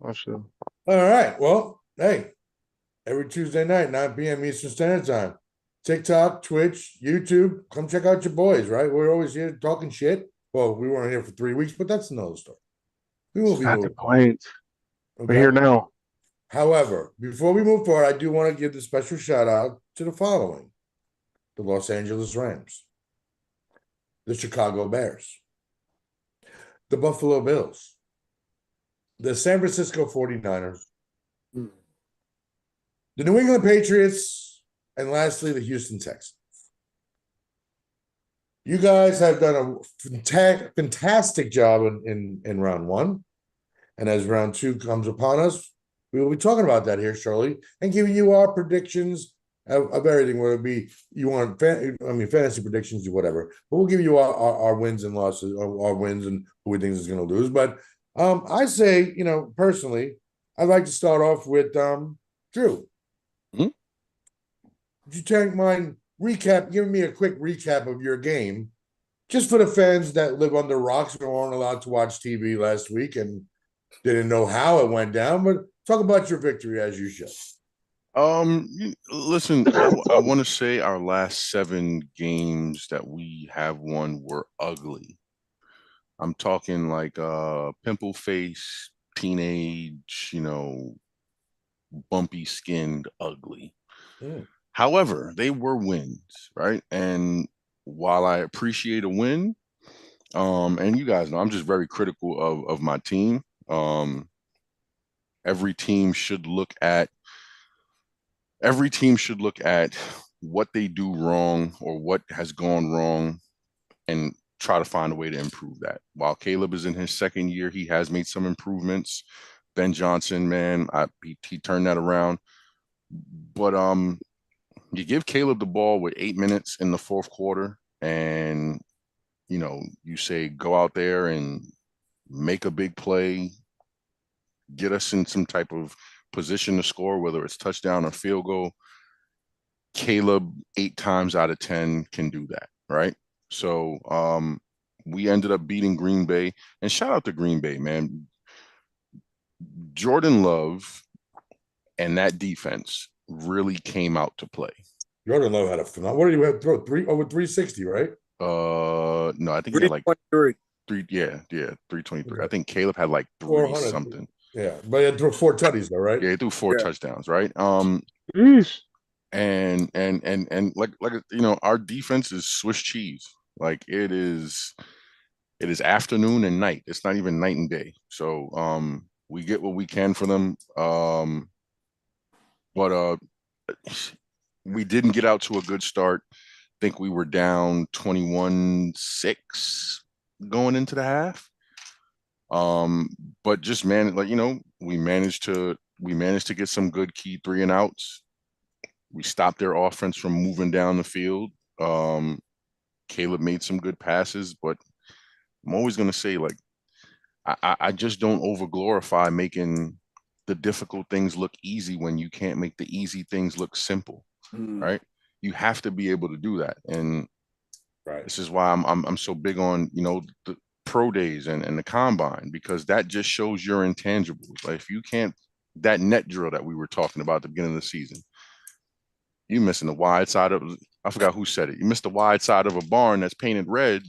S2: Oh, sure.
S1: All right. Well, hey, every Tuesday night, 9 p.m. Eastern Standard Time. TikTok, Twitch, YouTube. Come check out your boys, right? We're always here talking shit. Well, we weren't here for 3 weeks, but that's another story. We will be
S2: Not the
S1: moving.
S2: point.
S1: Okay?
S2: We're here now.
S1: However, before we move forward, I do want to give the special shout out to the following: the Los Angeles Rams, the Chicago Bears, the Buffalo Bills, the San Francisco 49ers, the New England Patriots, and lastly, the Houston Texans. You guys have done a fantastic job in round one. And as round two comes upon us, we will be talking about that here shortly and giving you our predictions of everything, whether it be you want, fantasy predictions or whatever. But we'll give you our wins and losses, our wins and who we think is going to lose. But I say, personally, I'd like to start off with Drew.
S3: Mm-hmm.
S1: Would you take mind giving me a quick recap of your game, just for the fans that live under rocks or aren't allowed to watch TV last week and didn't know how it went down, but talk about your victory as you should.
S3: Listen, I want to say our last 7 games that we have won were ugly. I'm talking like pimple face, teenage, bumpy skinned, ugly.
S1: Mm.
S3: However, they were wins, right? And while I appreciate a win, and you guys know I'm just very critical of my team. Every team should look at what they do wrong or what has gone wrong and try to find a way to improve that. While Caleb is in his second year, he has made some improvements. Ben Johnson, man, he turned that around. But you give Caleb the ball with 8 minutes in the fourth quarter and you say go out there and make a big play, get us in some type of position to score, whether it's touchdown or field goal, Caleb 8 times out of 10 can do that, right? So we ended up beating Green Bay, and shout out to Green Bay, man. Jordan Love and that defense really came out to play.
S1: Jordan Love had a phenomenal. What did he have? Throw over 360, right?
S3: No, I think he had like 323. I think Caleb had like 3 something.
S1: Yeah, but he had throw 4 tutties though, right?
S3: Yeah, he threw 4 touchdowns, right? And like our defense is Swiss cheese. Like it is afternoon and night. It's not even night and day. So we get what we can for them. But we didn't get out to a good start. I think we were down 21-6 going into the half. But just we managed to get some good key 3 and outs. We stopped their offense from moving down the field. Caleb made some good passes, but I'm always going to say, like, I just don't overglorify making the difficult things look easy when you can't make the easy things look simple, right? You have to be able to do that. And this is why I'm so big on, the pro days and the combine, because that just shows your intangibles. Like if you can't, that net drill that we were talking about at the beginning of the season, you missing the wide side of, I forgot who said it. You missed the wide side of a barn that's painted red.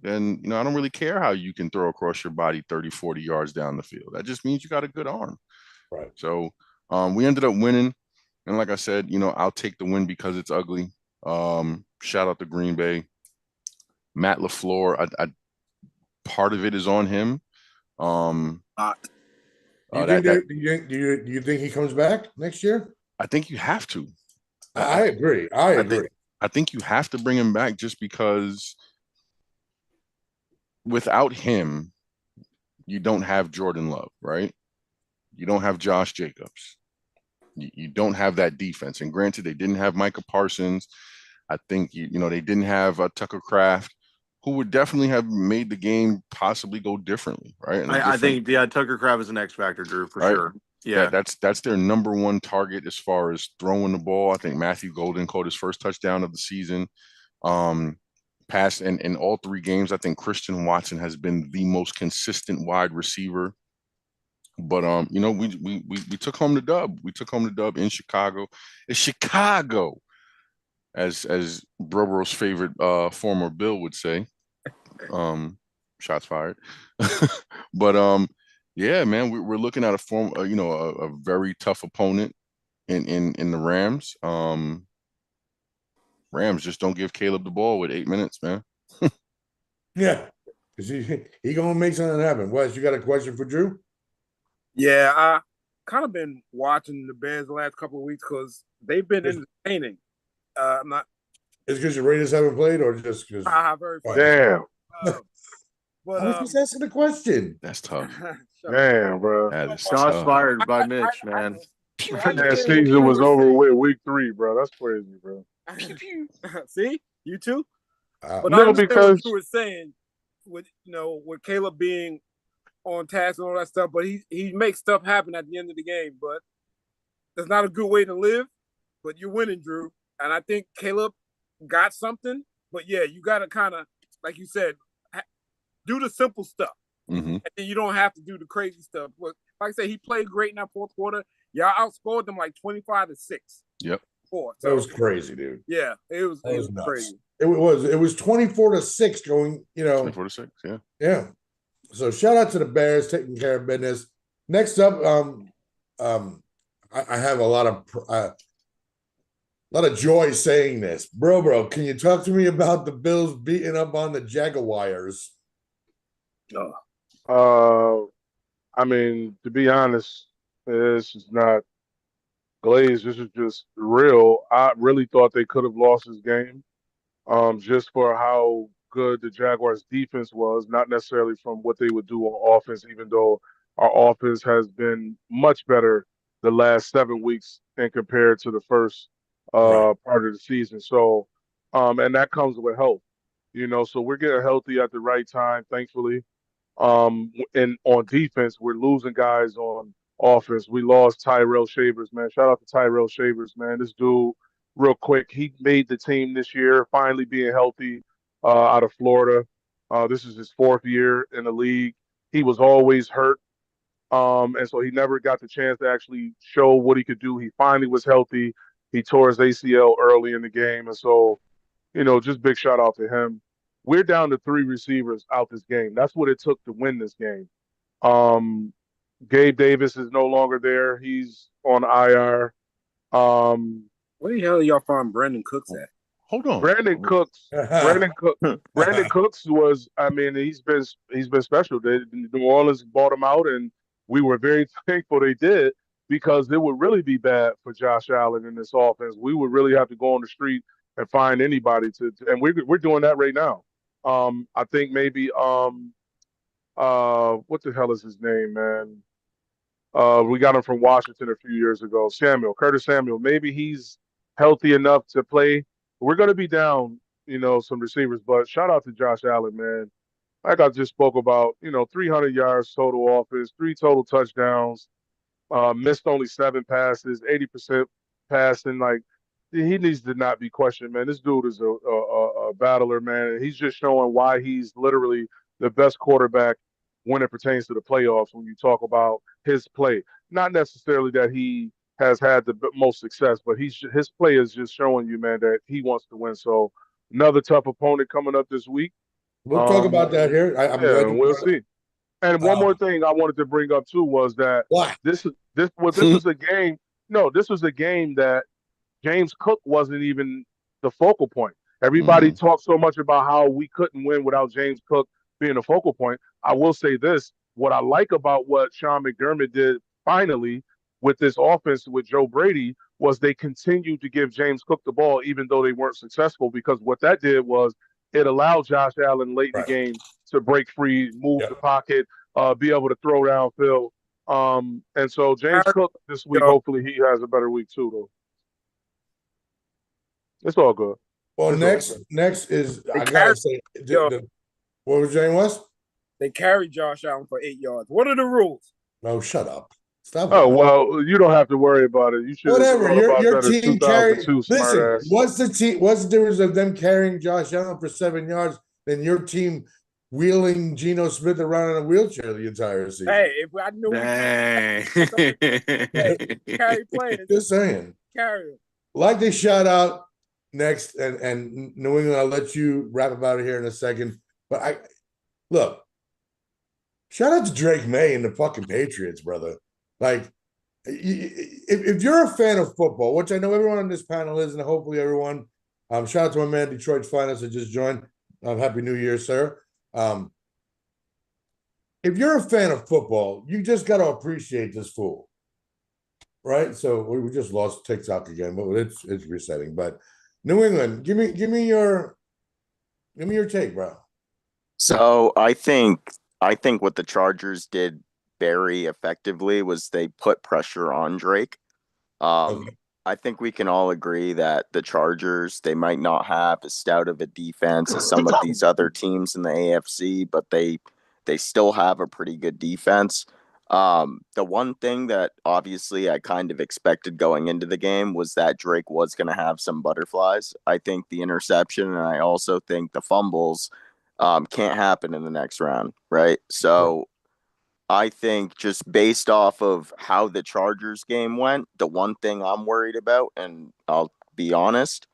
S3: Then, I don't really care how you can throw across your body 30, 40 yards down the field. That just means you got a good arm.
S1: Right.
S3: So we ended up winning. And like I said, I'll take the win because it's ugly. Shout out to Green Bay. Matt LaFleur, part of it is on him.
S1: Do you think he comes back next year?
S3: I think you have to.
S1: I agree. I
S3: think you have to bring him back just because without him, you don't have Jordan Love, right? You don't have Josh Jacobs. You don't have that defense. And granted, they didn't have Micah Parsons. I think, they didn't have Tucker Kraft, who would definitely have made the game possibly go differently, right?
S4: I think Tucker Kraft is an X factor, Drew, for sure. Yeah,
S3: that's their number one target as far as throwing the ball. I think Matthew Golden caught his first touchdown of the season. Passed in all 3 games. I think Christian Watson has been the most consistent wide receiver. But we took home the dub. We took home the dub in Chicago. It's Chicago, as Brobo's favorite former Bill would say. Shots fired. But yeah, man, we're looking at a very tough opponent in the Rams. Rams just don't give Caleb the ball with 8 minutes, man.
S1: Yeah, because he gonna make something happen. Wes, you got a question for Drew?
S5: Yeah, I kind of been watching the Bears the last couple of weeks because they've been entertaining. I'm not.
S1: It's because your Raiders haven't played, or just because?
S5: Very
S2: funny. Damn.
S1: But I was just asking the question.
S3: That's tough.
S2: Damn, bro.
S3: That is
S4: shots fired by Mitch, man.
S2: That season was over with week 3, bro. That's crazy, bro.
S5: See, you too. But
S2: no,
S5: I understand
S2: because
S5: what you were saying with with Caleb being on task and all that stuff, but he makes stuff happen at the end of the game. But that's not a good way to live. But you're winning, Drew, and I think Caleb got something. But yeah, you got to kind of, like you said, do the simple stuff, and then you don't have to do the crazy stuff. But like I said, he played great in that fourth quarter. Y'all outscored them like 25-6.
S3: Yep.
S5: So,
S1: that was crazy, dude.
S5: Yeah, it was crazy.
S1: It was 24-6 going.
S3: 24-6. Yeah.
S1: Yeah. So shout out to the Bears taking care of business. Next up, I have a lot of joy saying this, bro. Can you talk to me about the Bills beating up on the Jaguars?
S2: I mean, to be honest, this is not glazed. This is just real. I really thought they could have lost this game, just for how good the Jaguars' defense was, not necessarily from what they would do on offense, even though our offense has been much better the last 7 weeks and compared to the first part of the season. So, and that comes with health, so we're getting healthy at the right time, thankfully. And on defense, we're losing guys on offense. We lost Tyrell Shavers, man. Shout out to Tyrell Shavers, man. This dude, real quick, he made the team this year, finally being healthy out of Florida. This is his 4th year in the league. He was always hurt. And so he never got the chance to actually show what he could do. He finally was healthy. He tore his ACL early in the game. And so, just big shout out to him. We're down to 3 receivers out this game. That's what it took to win this game. Gabe Davis is no longer there. He's on IR.
S5: Where the hell are y'all find Brandon Cooks at?
S3: Hold on.
S2: Brandon Cooks was, I mean, he's been special. New Orleans bought him out, and we were very thankful they did, because it would really be bad for Josh Allen in this offense. We would really have to go on the street and find anybody and we're doing that right now. I think maybe what the hell is his name, man? We got him from Washington a few years ago. Curtis Samuel. Maybe he's healthy enough to play. We're going to be down, some receivers, but shout out to Josh Allen, man. Like I just spoke about, 300 yards total offense, 3 total touchdowns, missed only 7 passes, 80% passing. Like, he needs to not be questioned, man. This dude is a battler, man. And he's just showing why he's literally the best quarterback when it pertains to the playoffs, when you talk about his play. Not necessarily that he has had the most success, but his play is just showing you, man, that he wants to win. So another tough opponent coming up this week.
S1: We'll talk about that here. I'm glad
S2: we'll see. And one more thing I wanted to bring up too was that this was a game. No, this was a game that James Cook wasn't even the focal point. Everybody talked so much about how we couldn't win without James Cook being a focal point. I will say this: what I like about what Sean McDermott did finally with this offense with Joe Brady was they continued to give James Cook the ball even though they weren't successful, because what that did was it allowed Josh Allen late in the game to break free, move the pocket, be able to throw downfield. And so James Cook this week, hopefully he has a better week too, though. It's all good.
S1: Well, next is, I gotta say, what was Jane West?
S5: They carried Josh Allen for 8 yards. What are the rules?
S1: No, shut up. Stop.
S2: Oh, well, you don't have to worry about it. You should.
S1: Whatever. Your team carried.
S2: Listen,
S1: what's the difference of them carrying Josh Allen for 7 yards than your team wheeling Geno Smith around in a wheelchair the entire season?
S5: Hey, if I knew, carry players.
S1: Just saying.
S5: Carry him.
S1: Like they shout out next, and New England, I'll let you wrap about it here in a second. But look, shout out to Drake May and the fucking Patriots, brother. Like, if you're a fan of football, which I know everyone on this panel is, and hopefully everyone, shout out to my man Detroit's Finest that just joined. Happy New Year, sir. If you're a fan of football, you just got to appreciate this fool, right? So we just lost TikTok again, but it's resetting. But New England, give me your take, bro.
S6: So I think what the Chargers did very effectively was they put pressure on Drake. I think we can all agree that the Chargers, they might not have as stout of a defense as some of these other teams in the AFC, but they still have a pretty good defense. The one thing that obviously I kind of expected going into the game was that Drake was going to have some butterflies. I think the interception, and I also think the fumbles can't happen in the next round, right? So I think just based off of how the Chargers game went, the one thing I'm worried about, and I'll be honest,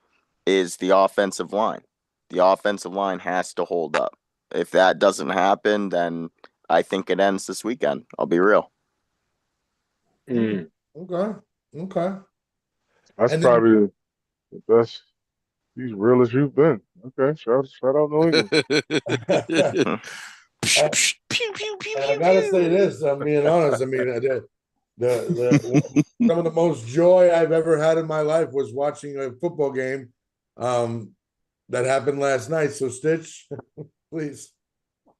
S6: is the offensive line. The offensive line has to hold up. If that doesn't happen, then I think it ends this weekend. I'll be real.
S1: Okay.
S2: That's probably the best. He's real as you've been. Okay, shout out New England.
S1: I gotta say this. I'm being honest. I mean, some of the most joy I've ever had in my life was watching a football game that happened last night. So, Stitch, please.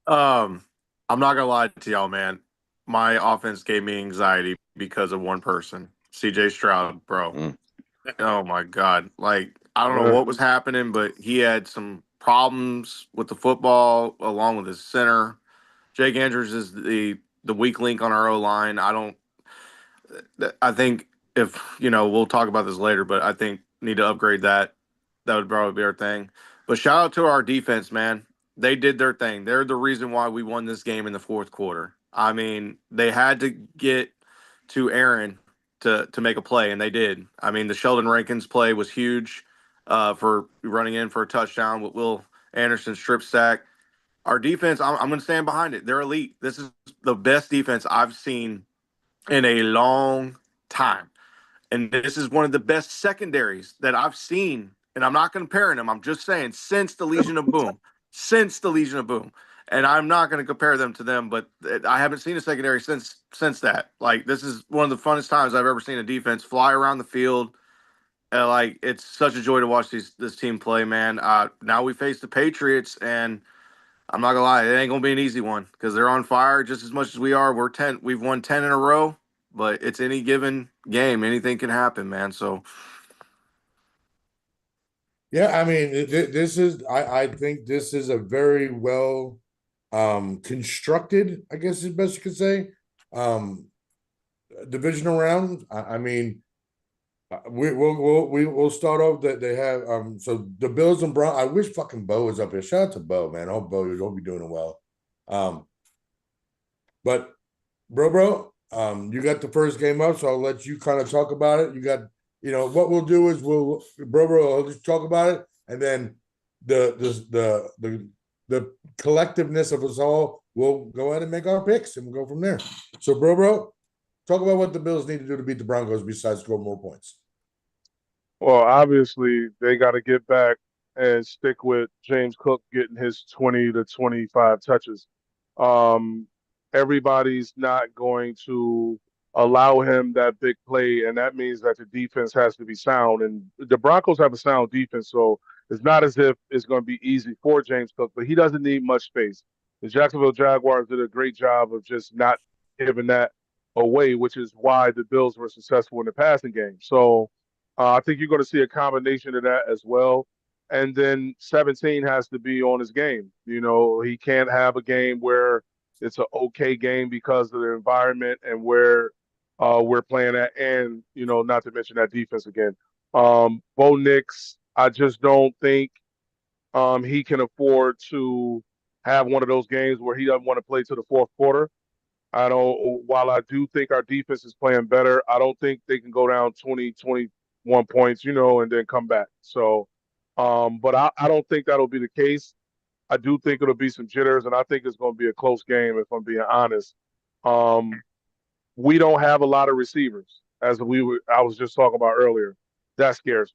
S4: I'm not gonna lie to y'all, man. My offense gave me anxiety because of one person, CJ Stroud, bro. Oh my God! Like, I don't know what was happening, but he had some problems with the football along with his center. Jake Andrews is the weak link on our O line. I think if we'll talk about this later, but I think need to upgrade that. That would probably be our thing. But shout out to our defense, man. They did their thing. They're the reason why we won this game in the fourth quarter. I mean, they had to get to Aaron to make a play, and they did. I mean, the Sheldon Rankins play was huge for running in for a touchdown with Will Anderson strip sack. Our defense, I'm going to stand behind it. They're elite. This is the best defense I've seen in a long time. And this is one of the best secondaries that I've seen. And I'm not comparing them. I'm just saying since the Legion of Boom. Since the Legion of Boom. And I'm not going to compare them to them, but I haven't seen a secondary since that. Like, this is one of the funnest times I've ever seen a defense fly around the field. Like, it's such a joy to watch this team play, man. Now we face the Patriots, and I'm not gonna lie, it ain't gonna be an easy one because they're on fire just as much as we are. We've won 10 in a row, but it's any given game. Anything can happen, man. So
S1: Yeah, I mean, this is I think this is a very well constructed, I guess is best you could say, divisional round. I mean, we'll start off that they have so the Bills and Brown. I wish fucking Bo was up here. Shout out to Bo, man. I hope Bo you'll be doing well. But bro, you got the first game up, so I'll let you kind of talk about it. You got, what we'll do is I'll just talk about it, and then the collectiveness of us all, we'll go ahead and make our picks, and we'll go from there. So, bro, talk about what the Bills need to do to beat the Broncos besides score more points.
S2: Well, obviously, they got to get back and stick with James Cook getting his 20 to 25 touches. Um, Everybody's not going to allow him that big play, and that means that the defense has to be sound. And the Broncos have a sound defense, so it's not as if it's going to be easy for James Cook, but he doesn't need much space. The Jacksonville Jaguars did a great job of just not giving that away, which is why the Bills were successful in the passing game. So I think you're going to see a combination of that as well. And then 17 has to be on his game. He can't have a game where it's an okay game because of the environment and where we're playing at, and not to mention that defense again. Bo Nix, I just don't think he can afford to have one of those games where he doesn't want to play to the fourth quarter. While I do think our defense is playing better, I don't think they can go down 20, 21 points, and then come back. So, but I don't think that'll be the case. I do think it'll be some jitters, and I think it's going to be a close game, if I'm being honest. We don't have a lot of receivers, as I was just talking about earlier. That scares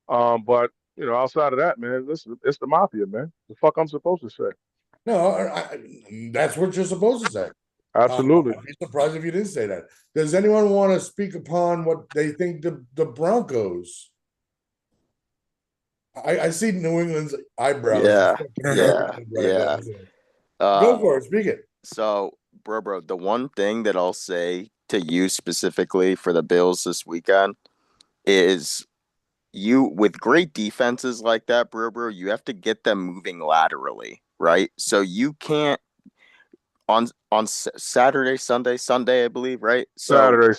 S2: me. But outside of that, man, listen, it's the mafia, man. The fuck I'm supposed to say?
S1: No, that's what you're supposed to say.
S2: Absolutely.
S1: I'd be surprised if you didn't say that. Does anyone want to speak upon what they think the Broncos? I see New England's eyebrows.
S6: Yeah.
S1: Go for it. Speak it.
S6: So, bro, the one thing that I'll say to you specifically for the Bills this weekend is with great defenses like that, bro, you have to get them moving laterally, right? So you can't on Saturday, Sunday, I believe, right? So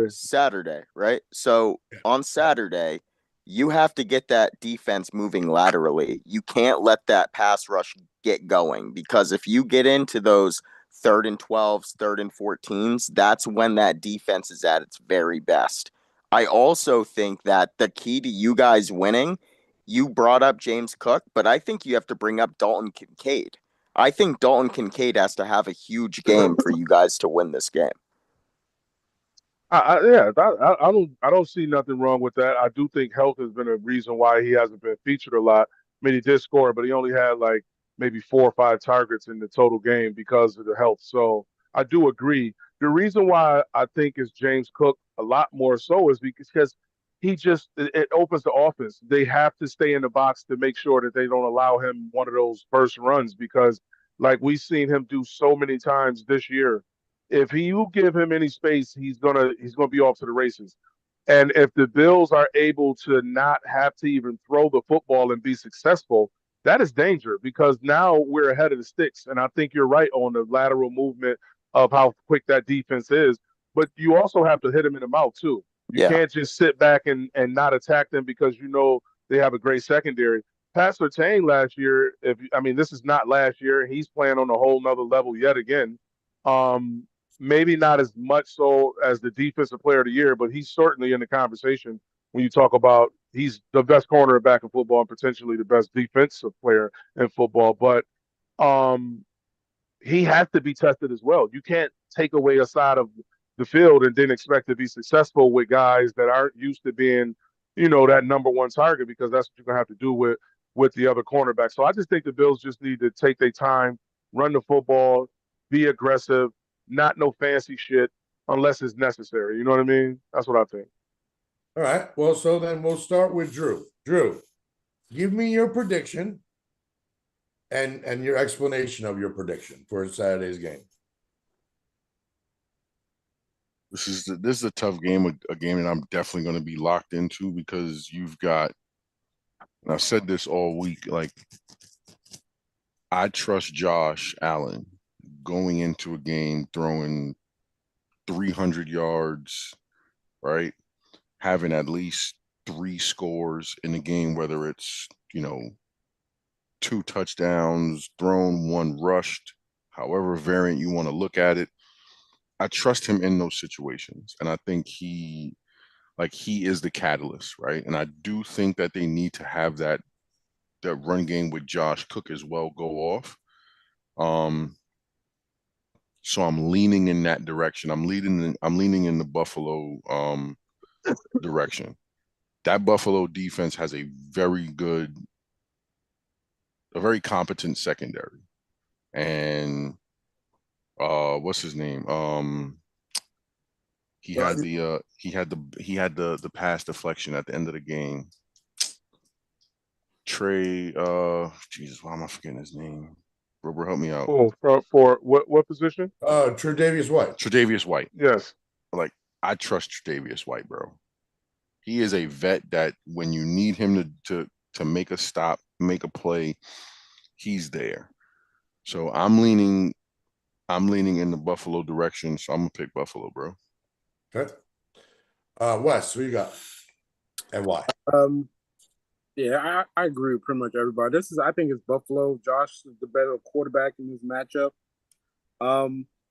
S6: Saturday, right? So on Saturday, you have to get that defense moving laterally. You can't let that pass rush get going, because if you get into those 3rd and 12s, 3rd and 14s, that's when that defense is at its very best. I also think that the key to you guys winning, you brought up James Cook, but I think you have to bring up Dalton Kincaid. I think Dalton Kincaid has to have a huge game for you guys to win this game.
S2: I don't see nothing wrong with that. I do think health has been a reason why he hasn't been featured a lot. I mean, he did score, but he only had like maybe 4 or 5 targets in the total game because of the health. So I do agree. The reason why I think is James Cook a lot more so is because it opens the offense. They have to stay in the box to make sure that they don't allow him one of those first runs, because like we've seen him do so many times this year, if you give him any space, he's gonna be off to the races. And if the Bills are able to not have to even throw the football and be successful, that is danger because now we're ahead of the sticks. And I think you're right on the lateral movement of how quick that defense is. But you also have to hit them in the mouth too. You
S6: Yeah.
S2: can't just sit back and not attack them because you know they have a great secondary. Pat Surtain last year, this is not last year. He's playing on a whole nother level yet again. Maybe not as much so as the defensive player of the year, but he's certainly in the conversation when you talk about he's the best cornerback in football and potentially the best defensive player in football. But he has to be tested as well. You can't take away a side of the field and then expect to be successful with guys that aren't used to being, that number one target, because that's what you're gonna have to do with the other cornerbacks. So I just think the Bills just need to take their time, run the football, be aggressive, not no fancy shit unless it's necessary. You know what I mean? That's what I think.
S1: All right. Well, so then we'll start with Drew. Drew, give me your prediction and your explanation of your prediction for Saturday's game.
S3: This is a tough game, a game that I'm definitely going to be locked into because you've got, and I've said this all week, like I trust Josh Allen going into a game throwing 300 yards, right? Having at least 3 scores in the game, whether it's, 2 touchdowns thrown, 1 rushed, however variant you want to look at it. I trust him in those situations. And I think he is the catalyst, right? And I do think that they need to have that run game with Josh Cook as well go off. So I'm leaning in that direction. I'm leaning in the Buffalo direction. That Buffalo defense has a very competent secondary. And what's his name? He had the pass deflection at the end of the game. Trey, Jesus, why am I forgetting his name? Bro, help me out.
S2: Oh, for what position?
S1: Tre'Davious White.
S3: Tre'Davious White.
S2: Yes.
S3: Like, I trust Tre'Davious White, bro. He is a vet that when you need him to make a stop, make a play, he's there. So I'm leaning in the Buffalo direction. So I'm gonna pick Buffalo, bro.
S1: Okay. Wes, who you got? And why?
S5: Yeah, I agree with pretty much everybody. I think it's Buffalo. Josh is the better quarterback in this matchup. I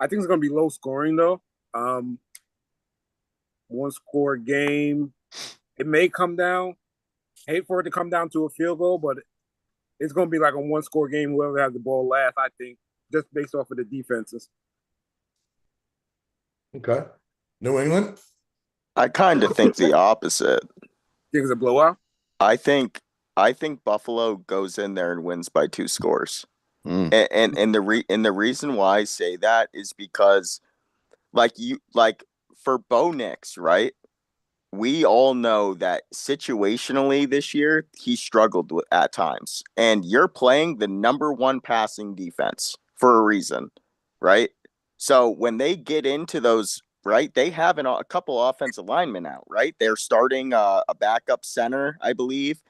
S5: think it's gonna be low scoring though. 1-score game. It may come down. Hate for it to come down to a field goal, but it's gonna be like a 1-score game. Whoever has the ball last, I think, just based off of the defenses.
S1: Okay. New England?
S6: I kind of think the opposite.
S5: Think it's a blowout?
S6: I think Buffalo goes in there and wins by 2 scores. And the reason why I say that is because for Bo Nix, right? We all know that situationally this year he struggled at times. And you're playing the number 1 passing defense for a reason, right? So when they get into those, right, they have a couple offensive linemen out, right? They're starting a backup center, I believe.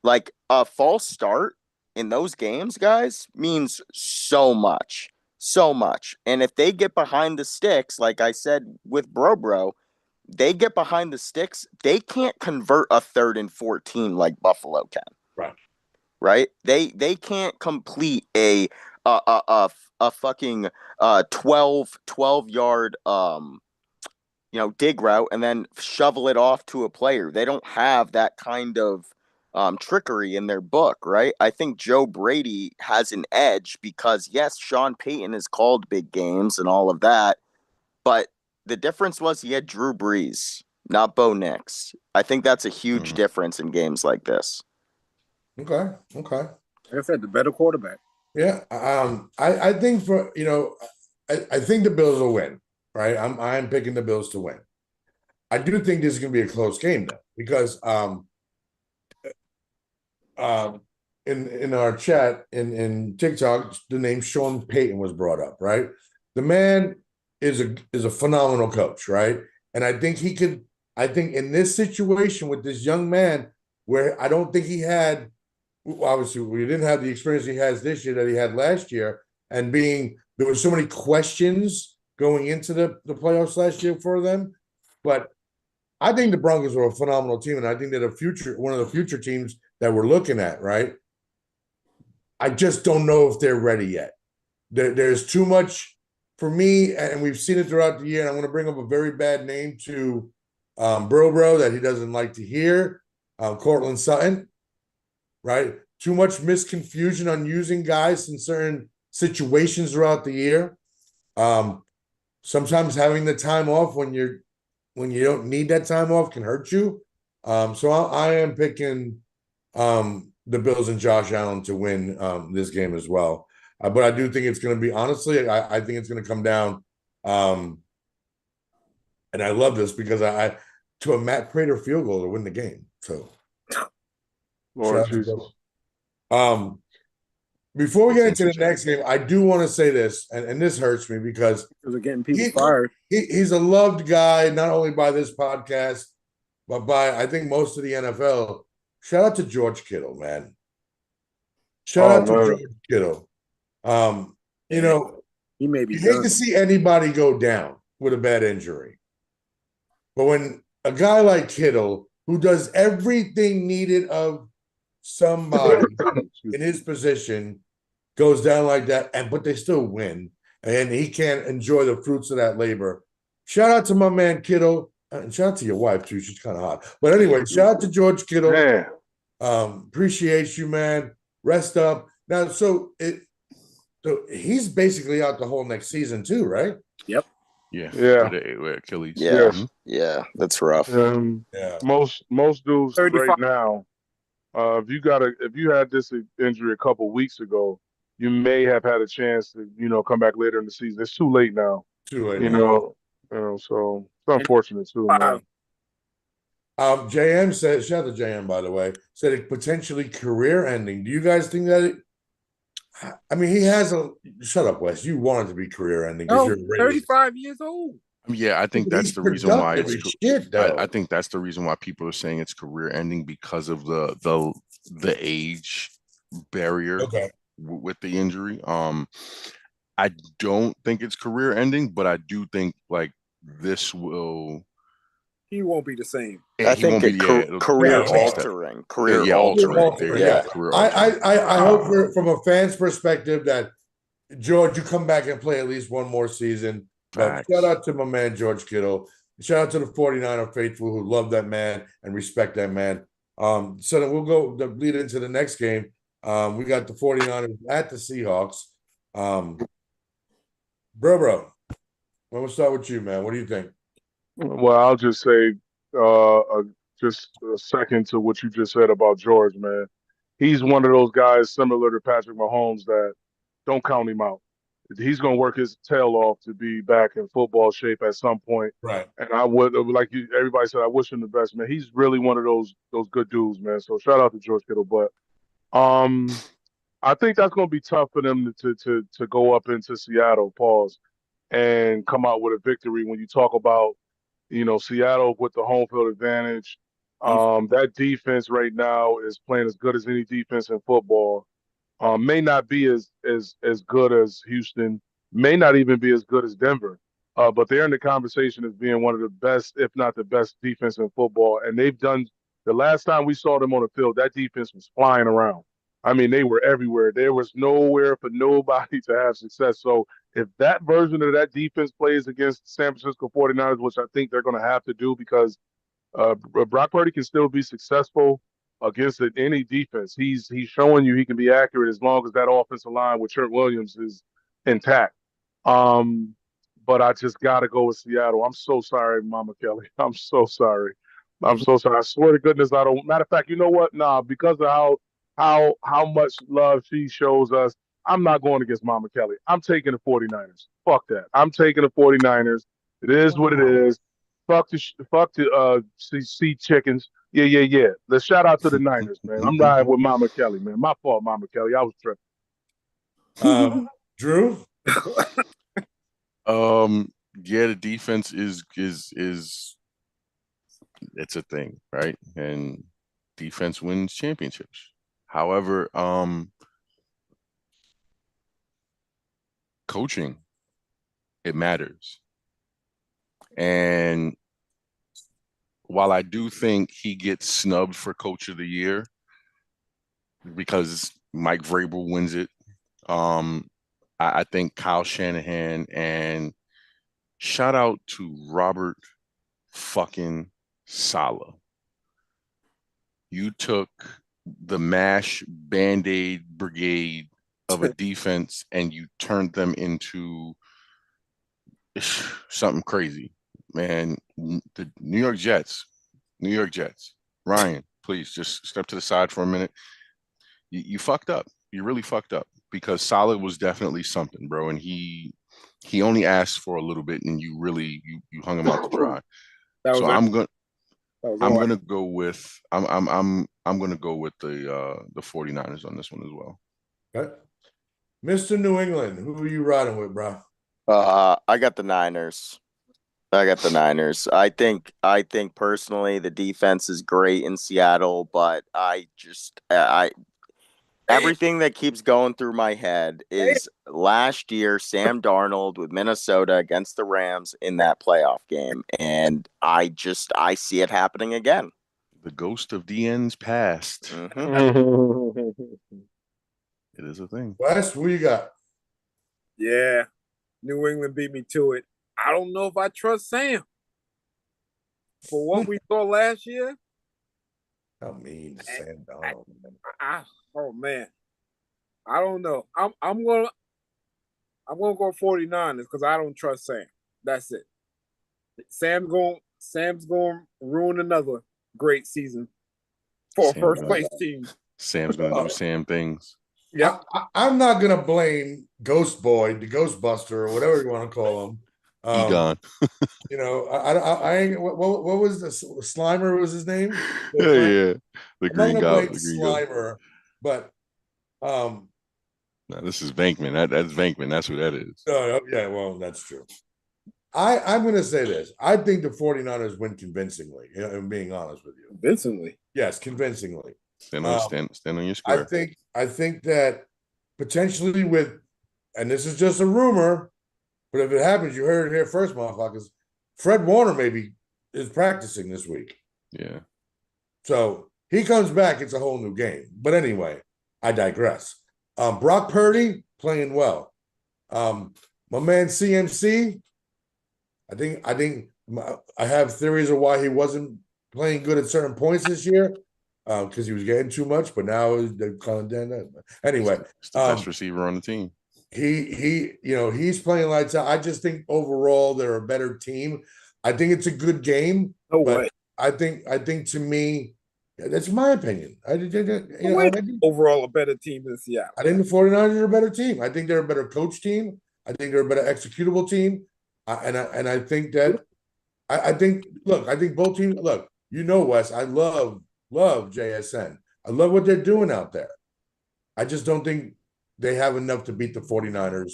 S6: Like a false start in those games, guys, means so much. So much. And if they get behind the sticks, like I said with Bro, they get behind the sticks, they can't convert a 3rd and 14 like Buffalo can.
S1: Right.
S6: Right? They can't complete a fucking 12 yard dig route and then shovel it off to a player. They don't have that kind of trickery in their book, right? I think Joe Brady has an edge because, yes, Sean Payton has called big games and all of that, but the difference was he had Drew Brees, not Bo Nix. I think that's a huge difference in games like this.
S1: Okay.
S5: Like I said, the better quarterback.
S1: Yeah. I think I think the Bills will win, right? I'm picking the Bills to win. I do think this is gonna be a close game though, because in our chat in TikTok, the name Sean Payton was brought up, right? The man is a phenomenal coach, right? And I think I think in this situation with this young man, where I don't think he had obviously we didn't have the experience he has this year that he had last year, and there were so many questions going into the playoffs last year for them. But I think the Broncos are a phenomenal team, and I think they're one of the future teams that we're looking at, right? I just don't know if they're ready yet. There's too much for me, and we've seen it throughout the year. And I'm going to bring up a very bad name to Bro that he doesn't like to hear, Cortland Sutton, right? Too much misconfusion on using guys in certain situations throughout the year. Sometimes having the time off when you don't need that time off can hurt you. So I am picking the Bills and Josh Allen to win this game as well. But I do think it's going to be, honestly, I think it's going to come down. And I love this because to a Matt Prater field goal to win the game. So,
S2: Lord Jesus.
S1: Before we get into the next game, I do want to say this, and this hurts me because
S5: they're getting people fired.
S1: He's a loved guy, not only by this podcast, but by, I think, most of the NFL. Shout out to George Kittle, man. Shout out to George Kittle. You know,
S5: he may be.
S1: You hate to see anybody go down with a bad injury, but when a guy like Kittle, who does everything needed of somebody in his position, goes down like that, but they still win, and he can't enjoy the fruits of that labor. Shout out to my man Kittle, and shout out to your wife too. She's kind of hot, but anyway, shout out to George Kittle.
S2: Man.
S1: Appreciate you, man. Rest up now. So he's basically out the whole next season too, right?
S5: Yep.
S2: Yeah.
S3: With Achilles.
S6: Yeah. Yes. Yeah. That's rough.
S2: Yeah. Most dudes 35. Right now. If you had this injury a couple weeks ago, you may have had a chance to come back later in the season. It's too late now.
S1: Too late.
S2: So it's unfortunate too, man.
S1: JM said, shout out to JM, by the way, said it potentially career ending. Do you guys think that he has shut up, Wes. You want it to be career ending because you're
S5: 35 years old.
S3: Yeah, I think that's the reason why I think that's the reason why people are saying it's career ending, because of the age barrier with the injury. I don't think it's career ending, but I do think this will.
S5: He won't be the same.
S6: I think career altering. Career altering.
S1: Yeah. I hope from a fan's perspective that George, you come back and play at least one more season. But shout out to my man George Kittle. Shout out to the 49er faithful who love that man and respect that man. So then we'll go lead into the next game. We got the 49ers at the Seahawks. Bro, we'll start with you, man. What do you think?
S2: Well, I'll just say just a second to what you just said about George, man. He's one of those guys similar to Patrick Mahomes that don't count him out. He's going to work his tail off to be back in football shape at some point.
S1: Right.
S2: And I would, everybody said, I wish him the best, man. He's really one of those good dudes, man. So shout out to George Kittle. But I think that's going to be tough for them to go up into Seattle, and come out with a victory. When you talk about, Seattle with the home field advantage, that defense right now is playing as good as any defense in football. May not be as good as Houston, may not even be as good as Denver, but they're in the conversation as being one of the best, if not the best defense in football. And they've done, the last time we saw them on the field, that defense was flying around. I mean, they were everywhere. There was nowhere for nobody to have success. So if that version of that defense plays against San Francisco 49ers, which I think they're going to have to do, because Brock Purdy can still be successful against any defense. He's showing you he can be accurate as long as that offensive line with Trent Williams is intact. But I just got to go with Seattle. I'm so sorry, Mama Kelly. I'm so sorry. I'm so sorry. I swear to goodness, I don't. Matter of fact, you know what? Nah, because of how much love she shows us, I'm not going against Mama Kelly. I'm taking the 49ers. Fuck that. I'm taking the 49ers. It is what it is. Fuck the sea chickens. Yeah. Let's shout out to the Niners, man. I'm riding with Mama Kelly, man. My fault, Mama Kelly. I was tripping.
S1: Drew?
S3: Yeah, the defense is it's a thing, right? And defense wins championships. However, coaching, it matters. And while I do think he gets snubbed for Coach of the Year because Mike Vrabel wins it, I think Kyle Shanahan, and shout out to Robert fucking Saleh. You took the MASH Band-Aid brigade of a defense and you turned them into something crazy, man. The New York Jets. Ryan, please just step to the side for a minute. You fucked up. You really fucked up because Saleh was definitely something, bro. And he only asked for a little bit, and you really you hung him out to dry. So I'm gonna go with the 49ers on this one as well.
S1: Okay. Mr. New England, who are you riding with, bro?
S6: I got the Niners. I think personally the defense is great in Seattle, but everything that keeps going through my head is last year Sam Darnold with Minnesota against the Rams in that playoff game, and I see it happening again.
S3: The ghost of DN's past.
S2: Mm-hmm.
S3: It is a thing.
S1: Wes, who you got?
S5: Yeah, New England beat me to it. I don't know if I trust Sam. For what we saw last year.
S1: How mean Sam Darnold.
S5: Oh man. I don't know. I'm gonna go 49ers because I don't trust Sam. That's it. Sam's going to ruin another great season for a first place team.
S3: Sam's going to do Sam things.
S1: Yeah, I'm not gonna blame Ghost Boy, the Ghostbuster, or whatever you want to call him.
S3: Egon.
S1: You know, I ain't. What was the Slimer? Was his name?
S3: Yeah. The
S1: Green
S3: Goblin.
S1: Slimer, but
S3: no, this is Venkman. That's Venkman. That's who that is.
S1: Yeah, well, that's true. I'm going to say this. I think the 49ers win convincingly, I'm being honest with you.
S5: Convincingly?
S1: Yes, convincingly.
S3: Stand on your square.
S1: I think that potentially with, and this is just a rumor, but if it happens, you heard it here first, motherfuckers. Fred Warner maybe is practicing this week.
S3: Yeah.
S1: So he comes back, it's a whole new game. But anyway, I digress. Brock Purdy playing well. My man CMC, I think I have theories of why he wasn't playing good at certain points this year. Because he was getting too much, but now they're calling down that. Anyway,
S3: he's the best receiver on the team.
S1: He's playing lights out. I just think overall they're a better team. I think it's a good game.
S5: No way.
S1: I think to me, that's my opinion. I think
S5: overall a better team than Seattle.
S1: I think the 49ers are a better team. I think they're a better coach team. I think they're a better executable team. And I think that I think both teams. Look, Wes, I love JSN. I love what they're doing out there. I just don't think they have enough to beat the 49ers.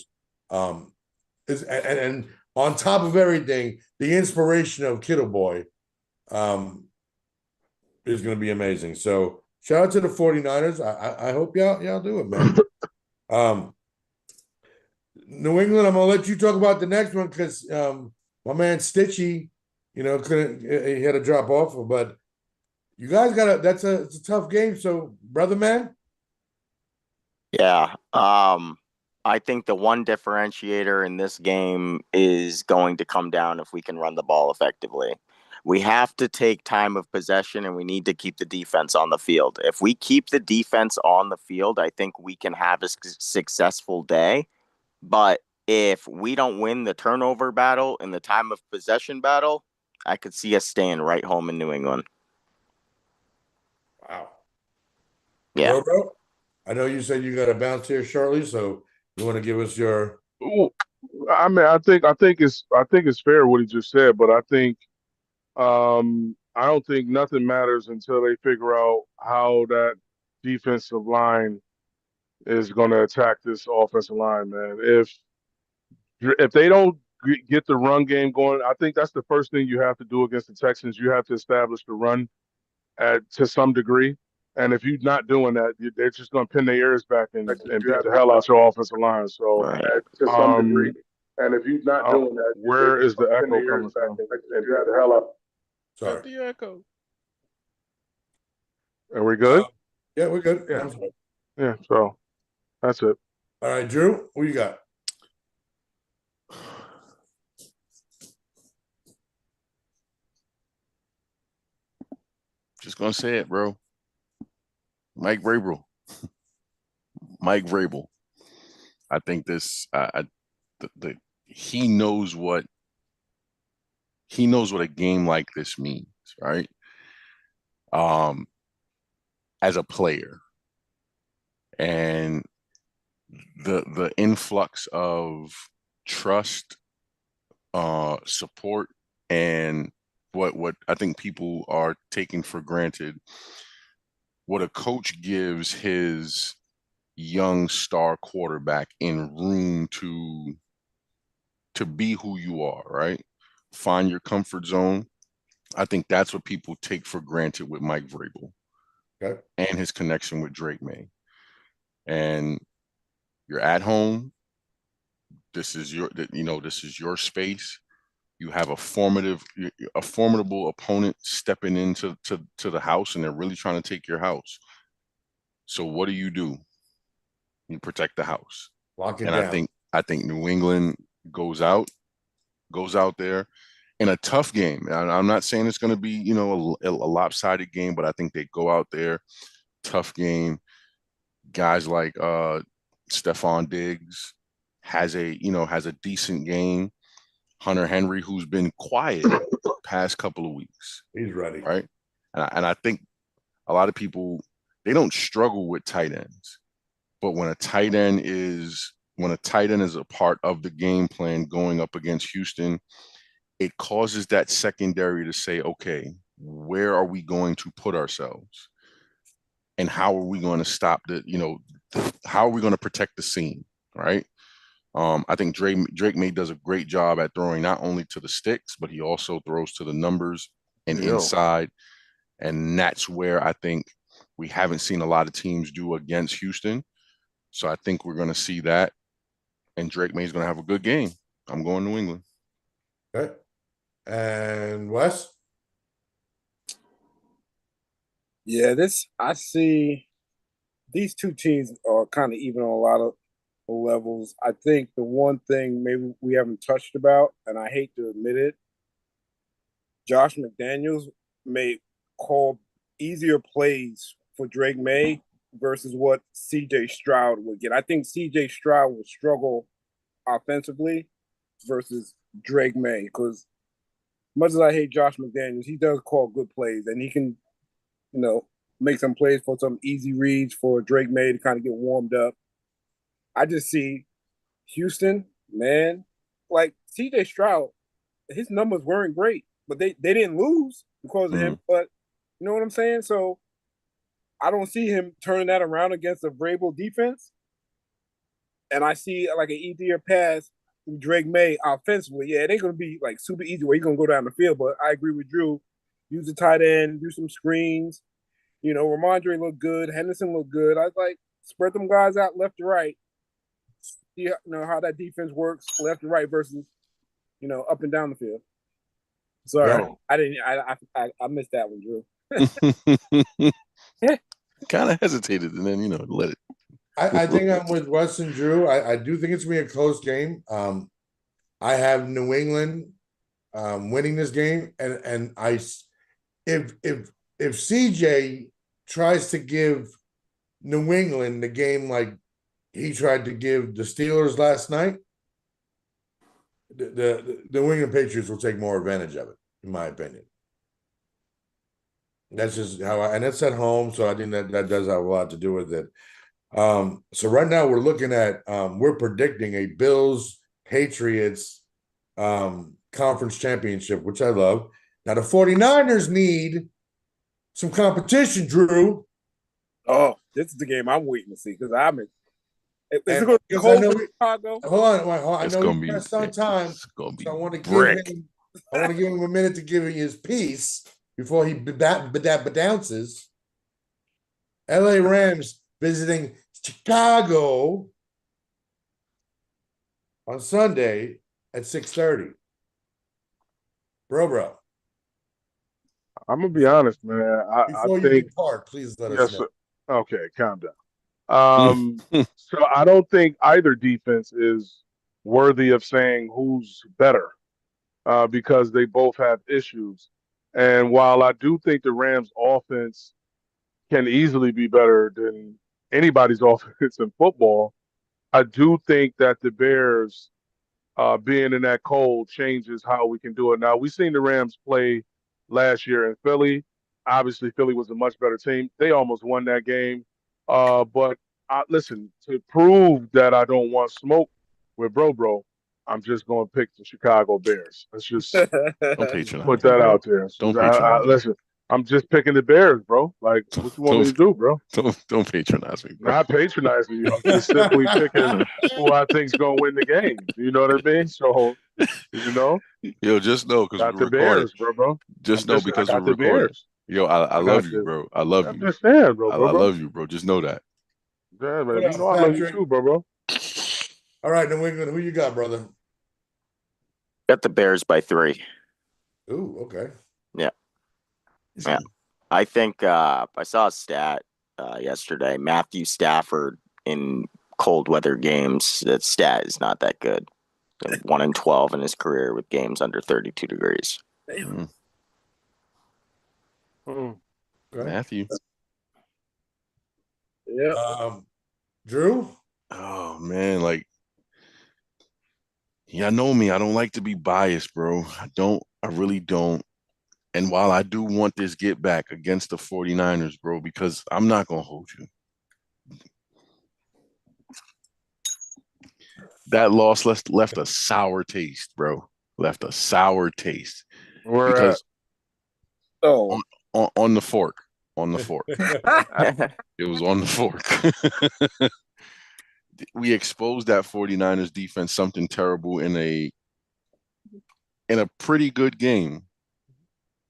S1: And on top of everything, the inspiration of Kittle Boy is going to be amazing. So shout out to the 49ers. I hope y'all do it, man. New England, I'm going to let you talk about the next one because my man Stitchy, he had a drop off, but you guys it's a tough game. So, brother man.
S6: Yeah. I think the one differentiator in this game is going to come down if we can run the ball effectively. We have to take time of possession and we need to keep the defense on the field. If we keep the defense on the field, I think we can have a successful day. But if we don't win the turnover battle and the time of possession battle, I could see us staying right home in New England.
S1: Wow.
S6: Yeah.
S1: Bro, I know you said you got to bounce here shortly, so you want to give us your.
S2: I mean, I think it's fair what he just said, but I think I don't think nothing matters until they figure out how that defensive line is going to attack this offensive line, man. If they don't get the run game going, I think that's the first thing you have to do against the Texans. You have to establish the run to some degree. And if you're not doing that, they're just going to pin their ears back and beat the hell out your offensive line. So,
S6: Right.
S2: to some degree. And if you're not doing that, where is the echo coming from? And beat the hell out.
S1: Sorry.
S3: The echo.
S2: Are we good?
S1: Yeah, we're good.
S2: Yeah. Yeah. So that's it.
S1: All right, Drew, what you got?
S3: Just gonna say it, bro. Mike Vrabel. Mike Vrabel. I think this. He knows what a game like this means, right? As a player, and the influx of trust, support, and what I think people are taking for granted. What a coach gives his young star quarterback in room to be who you are, right? Find your comfort zone. I think that's what people take for granted with Mike Vrabel.
S1: Okay.
S3: And his connection with Drake May. And you're at home. This is your space. You have a formidable opponent stepping into the house, and they're really trying to take your house. So what do? You protect the house.
S1: Lock it
S3: and
S1: down.
S3: I think New England goes out there in a tough game. I'm not saying it's going to be, a lopsided game, but I think they go out there, tough game. Guys like Stephon Diggs has a decent game. Hunter Henry, who's been quiet the past couple of weeks.
S1: He's ready.
S3: Right. And I think a lot of people, they don't struggle with tight ends. But when a tight end is a part of the game plan going up against Houston, it causes that secondary to say, okay, where are we going to put ourselves? And how are we going to stop how are we going to protect the seam, right? I think Drake May does a great job at throwing not only to the sticks, but he also throws to the numbers and inside. And that's where I think we haven't seen a lot of teams do against Houston. So I think we're going to see that. And Drake May is going to have a good game. I'm going New England.
S1: Okay. And Wes?
S5: Yeah, I see these two teams are kind of even on a lot of levels. I think the one thing maybe we haven't touched about, and I hate to admit it, Josh McDaniels may call easier plays for Drake May versus what CJ Stroud would get. I think CJ Stroud would struggle offensively versus Drake May, because much as I hate Josh McDaniels, he does call good plays, and he can, make some plays for some easy reads for Drake May to kind of get warmed up. I just see Houston, man, like CJ Stroud, his numbers weren't great, but they didn't lose because of him. But you know what I'm saying? So I don't see him turning that around against a Vrabel defense. And I see like an easier pass from Drake May offensively. Yeah, it ain't going to be like super easy where he's going to go down the field. But I agree with Drew. Use the tight end, do some screens. Ramondre looked good. Henderson looked good. I was like, spread them guys out left to right. See how that defense works left to right versus, up and down the field. Sorry, I missed that one, Drew.
S3: Kind of hesitated and then, let it.
S1: I think I'm with Wes and Drew. I do think it's going to be a close game. I have New England winning this game, and if CJ tries to give New England the game like he tried to give the Steelers last night, the New England Patriots will take more advantage of it, in my opinion. That's just how and it's at home, so I think that does have a lot to do with it. So right now we're looking at we're predicting a Bills Patriots conference championship, which I love. Now the 49ers need some competition, Drew.
S5: Oh, this is the game I'm waiting to see because is it going to be cold in Chicago?
S1: Hold on. I know he's pressed on time, so I want to give him a minute to give his piece before he bedounces. LA Rams visiting Chicago on Sunday at 6:30. Bro.
S2: I'm gonna be honest, man. I
S1: Before you
S2: think
S1: depart, please let us
S2: yes.
S1: know.
S2: Okay, calm down. So I don't think either defense is worthy of saying who's better, because they both have issues. And while I do think the Rams' offense can easily be better than anybody's offense in football, I do think that the Bears being in that cold changes how we can do it. Now, we've seen the Rams play last year in Philly. Obviously, Philly was a much better team. They almost won that game. But listen, to prove that I don't want smoke with bro, I'm just going to pick the Chicago Bears. Let's just
S3: Don't patronize
S2: put
S3: me,
S2: that
S3: bro.
S2: out there.
S3: Don't patronize me.
S2: Listen, I'm just picking the Bears, bro. Like, what you want me to do, bro?
S3: Don't patronize me, bro.
S2: Not patronizing you. I'm just simply picking who I think's going to win the game. You know what I mean? So,
S3: Yo, just know because
S2: got
S3: we're
S2: the
S3: recording.
S2: Bears, bro.
S3: Just know because
S2: I
S3: we're
S2: got the
S3: recording.
S2: Bears.
S3: Yo, I love you, bro. I love
S2: I'm
S3: you.
S2: just saying, bro.
S3: I love you, bro. Just know that.
S2: Yeah, man.
S1: What
S2: You
S1: up,
S2: know I love you
S1: Patrick?
S2: too, bro.
S1: All right, New England, who you got, brother?
S6: Got the Bears by 3.
S1: Ooh, okay.
S6: Yeah. I think I saw a stat yesterday. Matthew Stafford in cold weather games. That stat is not that good. 1 in 12 in his career with games under 32 degrees.
S3: Mm.
S2: Okay.
S3: Matthew.
S5: Yeah.
S1: Drew?
S3: Oh man, like y'all know me. I don't like to be biased, bro. I really don't. And while I do want this get back against the 49ers, bro, because I'm not gonna hold you. That loss left a sour taste, bro. Left a sour taste.
S2: Where
S3: Because
S5: Oh.
S3: on the fork. On the fork. It was on the fork. We exposed that 49ers defense something terrible in a pretty good game.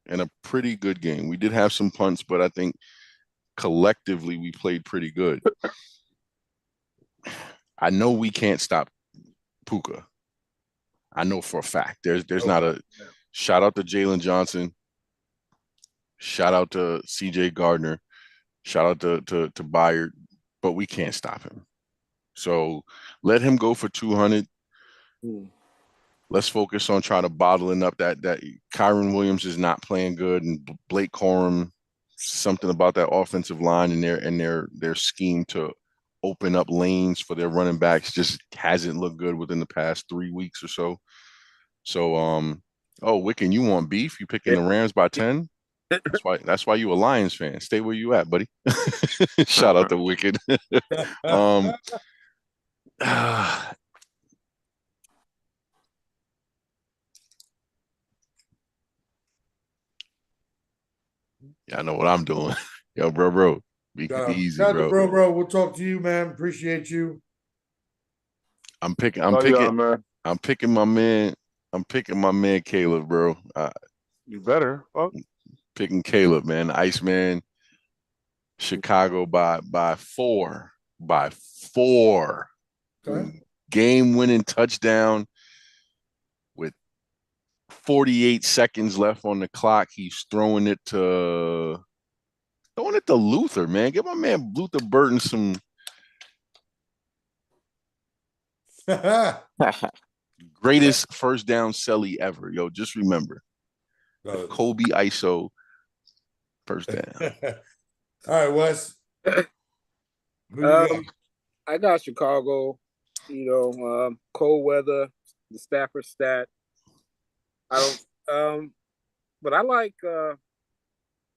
S3: In a pretty good game. We did have some punts, but I think collectively we played pretty good. I know we can't stop Puka. I know for a fact. There's not a shout out to Jalen Johnson. Shout out to CJ Gardner. Shout out to Byard, but we can't stop him. So let him go for 200. Let's focus on trying to bottling up that Kyron Williams is not playing good, and Blake Corum, something about that offensive line and their scheme to open up lanes for their running backs just hasn't looked good within the past 3 weeks or so. So Wiccan, you want beef? You picking the Rams by 10? That's why you a Lions fan. Stay where you at, buddy. Shout out to Wicked. Yeah, I know what I'm doing. Yo, bro. Be easy,
S1: Shout out to
S3: bro.
S1: bro. We'll talk to you, man. Appreciate you.
S3: I'm picking
S2: man.
S3: I'm picking my man Caleb, bro.
S2: You better. Fuck.
S3: Picking Caleb, man. Iceman. Chicago by 4. By 4.
S1: Okay.
S3: Game winning touchdown with 48 seconds left on the clock. He's throwing it to Luther, man. Give my man Luther Burton some greatest first down celly ever. Yo, just remember. Kobe ISO first down.
S1: All right, Wes.
S5: I got Chicago, cold weather, the Stafford stat. I don't but I like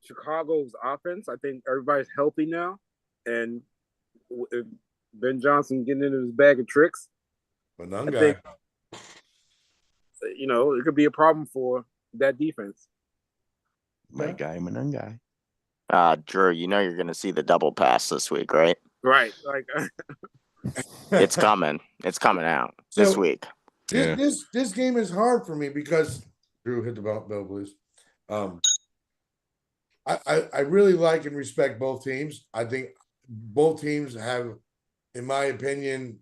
S5: Chicago's offense. I think everybody's healthy now, and if Ben Johnson getting into his bag of tricks, I think it could be a problem for that defense.
S3: My guy, Manungai.
S6: Drew, you're going to see the double pass this week, right?
S5: Right. Like
S6: it's coming. It's coming out this week.
S1: This game is hard for me because Drew hit the bell, please. I really like and respect both teams. I think both teams have, in my opinion,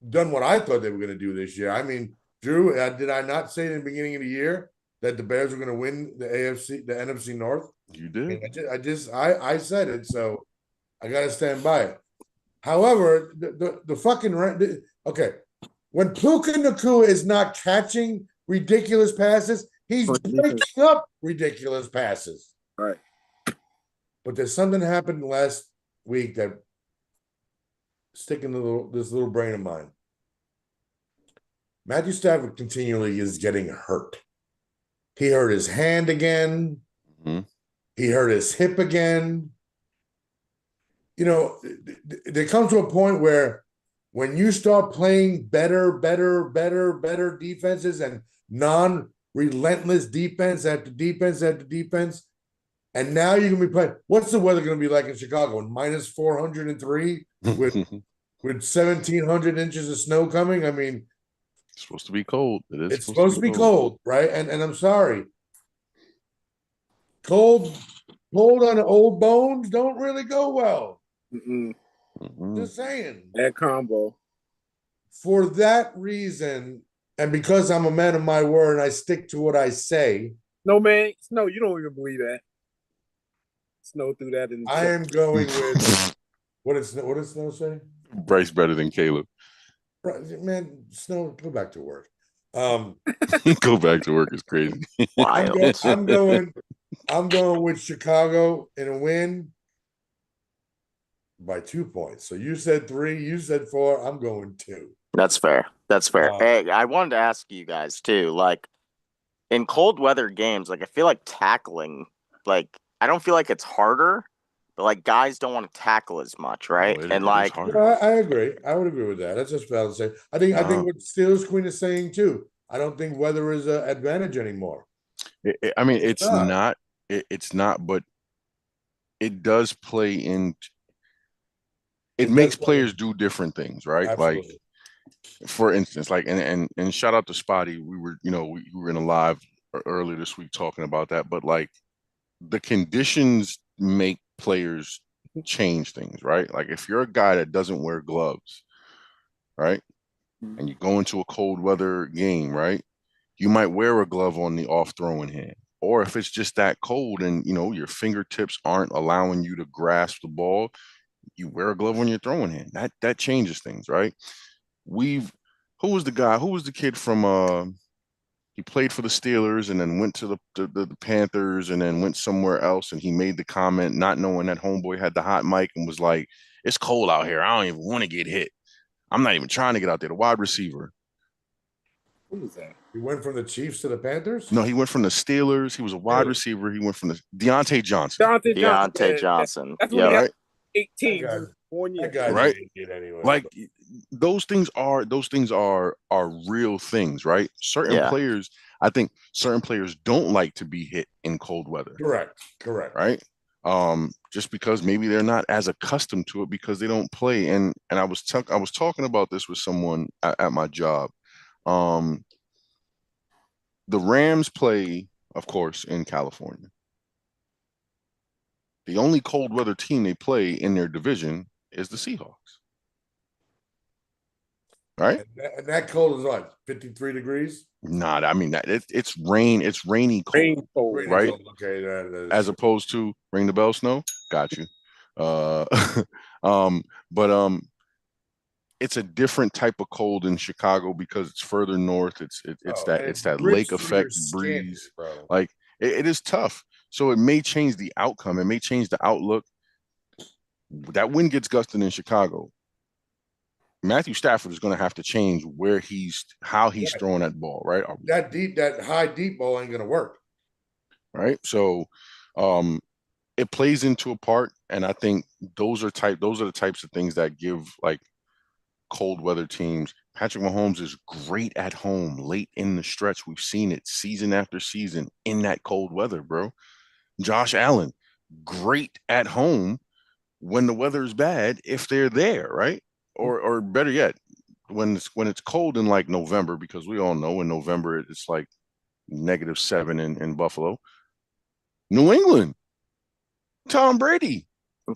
S1: done what I thought they were going to do this year. I mean, Drew, did I not say in the beginning of the year that the Bears were going to win the NFC North?
S3: You did.
S1: I said it, so I got to stand by it. However, the fucking okay, when Puka Nacua is not catching ridiculous passes, he's breaking up ridiculous passes.
S5: Right.
S1: But there's something happened last week that sticking to this little brain of mine. Matthew Stafford continually is getting hurt. He hurt his hand again.
S3: Mm-hmm.
S1: He hurt his hip again. There comes to a point where when you start playing better defenses and non-relentless defense after defense after defense, and now you're going to be playing. What's the weather going to be like in Chicago? Minus 403 with 1,700 inches of snow coming? I mean,
S3: it's supposed to be cold.
S1: It's supposed to be cold, right? And I'm sorry. Cold on old bones don't really go well. Just saying.
S5: That combo.
S1: For that reason, and because I'm a man of my word and I stick to what I say.
S5: No, man. No, you don't even believe that. Snow threw that in.
S1: I am going with what does Snow say?
S3: Bryce better than Caleb.
S1: Man, Snow, go back to work.
S3: Go back to work is crazy.
S1: I'm going with Chicago in a win by 2 points. So you said 3, you said 4. I'm going 2.
S6: That's fair. Hey, I wanted to ask you guys too. Like in cold weather games, like I feel like tackling, like I don't feel like it's harder, but like guys don't want to tackle as much, right?
S3: No,
S6: and like
S1: I agree. I would agree with that. That's just valid to say. I think what Steelers Queen is saying too. I don't think weather is an advantage anymore.
S3: I mean, it's not. It's not, but it does play in. It makes players do different things, right?
S1: Absolutely.
S3: Like, for instance, like and shout out to Spotty. We were in a live earlier this week talking about that, but like the conditions make players change things, right? Like if you're a guy that doesn't wear gloves, right, and you go into a cold weather game, right, you might wear a glove on the off throwing hand. Or if it's just that cold and your fingertips aren't allowing you to grasp the ball, you wear a glove on your throwing hand. That changes things, right? Who was the kid from he played for the Steelers and then went to the Panthers and then went somewhere else, and he made the comment not knowing that homeboy had the hot mic and was like, "It's cold out here. I don't even want to get hit. I'm not even trying to get out there." The wide receiver.
S5: Who was that?
S1: He went from the Chiefs to the Panthers?
S3: No, he went from the Steelers. He was a wide receiver. He went from the Deontay Johnson.
S6: Deontay Johnson.
S5: Yeah, right. 18 1 year.
S3: Right.
S1: Anyway.
S3: Like those things are real things, right? Certain players, I think certain players don't like to be hit in cold weather.
S1: Correct.
S3: Right. Just because maybe they're not as accustomed to it because they don't play. And I was talking about this with someone at my job. The Rams play, of course, in California. The only cold weather team they play in their division is the Seahawks. Right?
S1: And that cold is like 53 degrees?
S3: Nah, I mean it's rain. It's rainy cold.
S5: Rain cold,
S3: right?
S1: Okay, that
S3: as opposed to ring the bell snow. Got you. But it's a different type of cold in Chicago because it's further north. It's that lake effect breeze. Like it is tough. So it may change the outcome. It may change the outlook. That wind gets gusting in Chicago. Matthew Stafford is going to have to change how he's throwing that ball, right?
S1: That high deep ball ain't going to work.
S3: Right. So it plays into a part. And I think those are the types of things that give like cold weather teams. Patrick Mahomes is great at home late in the stretch. We've seen it season after season in that cold weather, bro. Josh Allen, great at home when the weather is bad if they're there, right? Or better yet, when it's cold in like November, because we all know in November it's like -7 in Buffalo. New England. Tom Brady.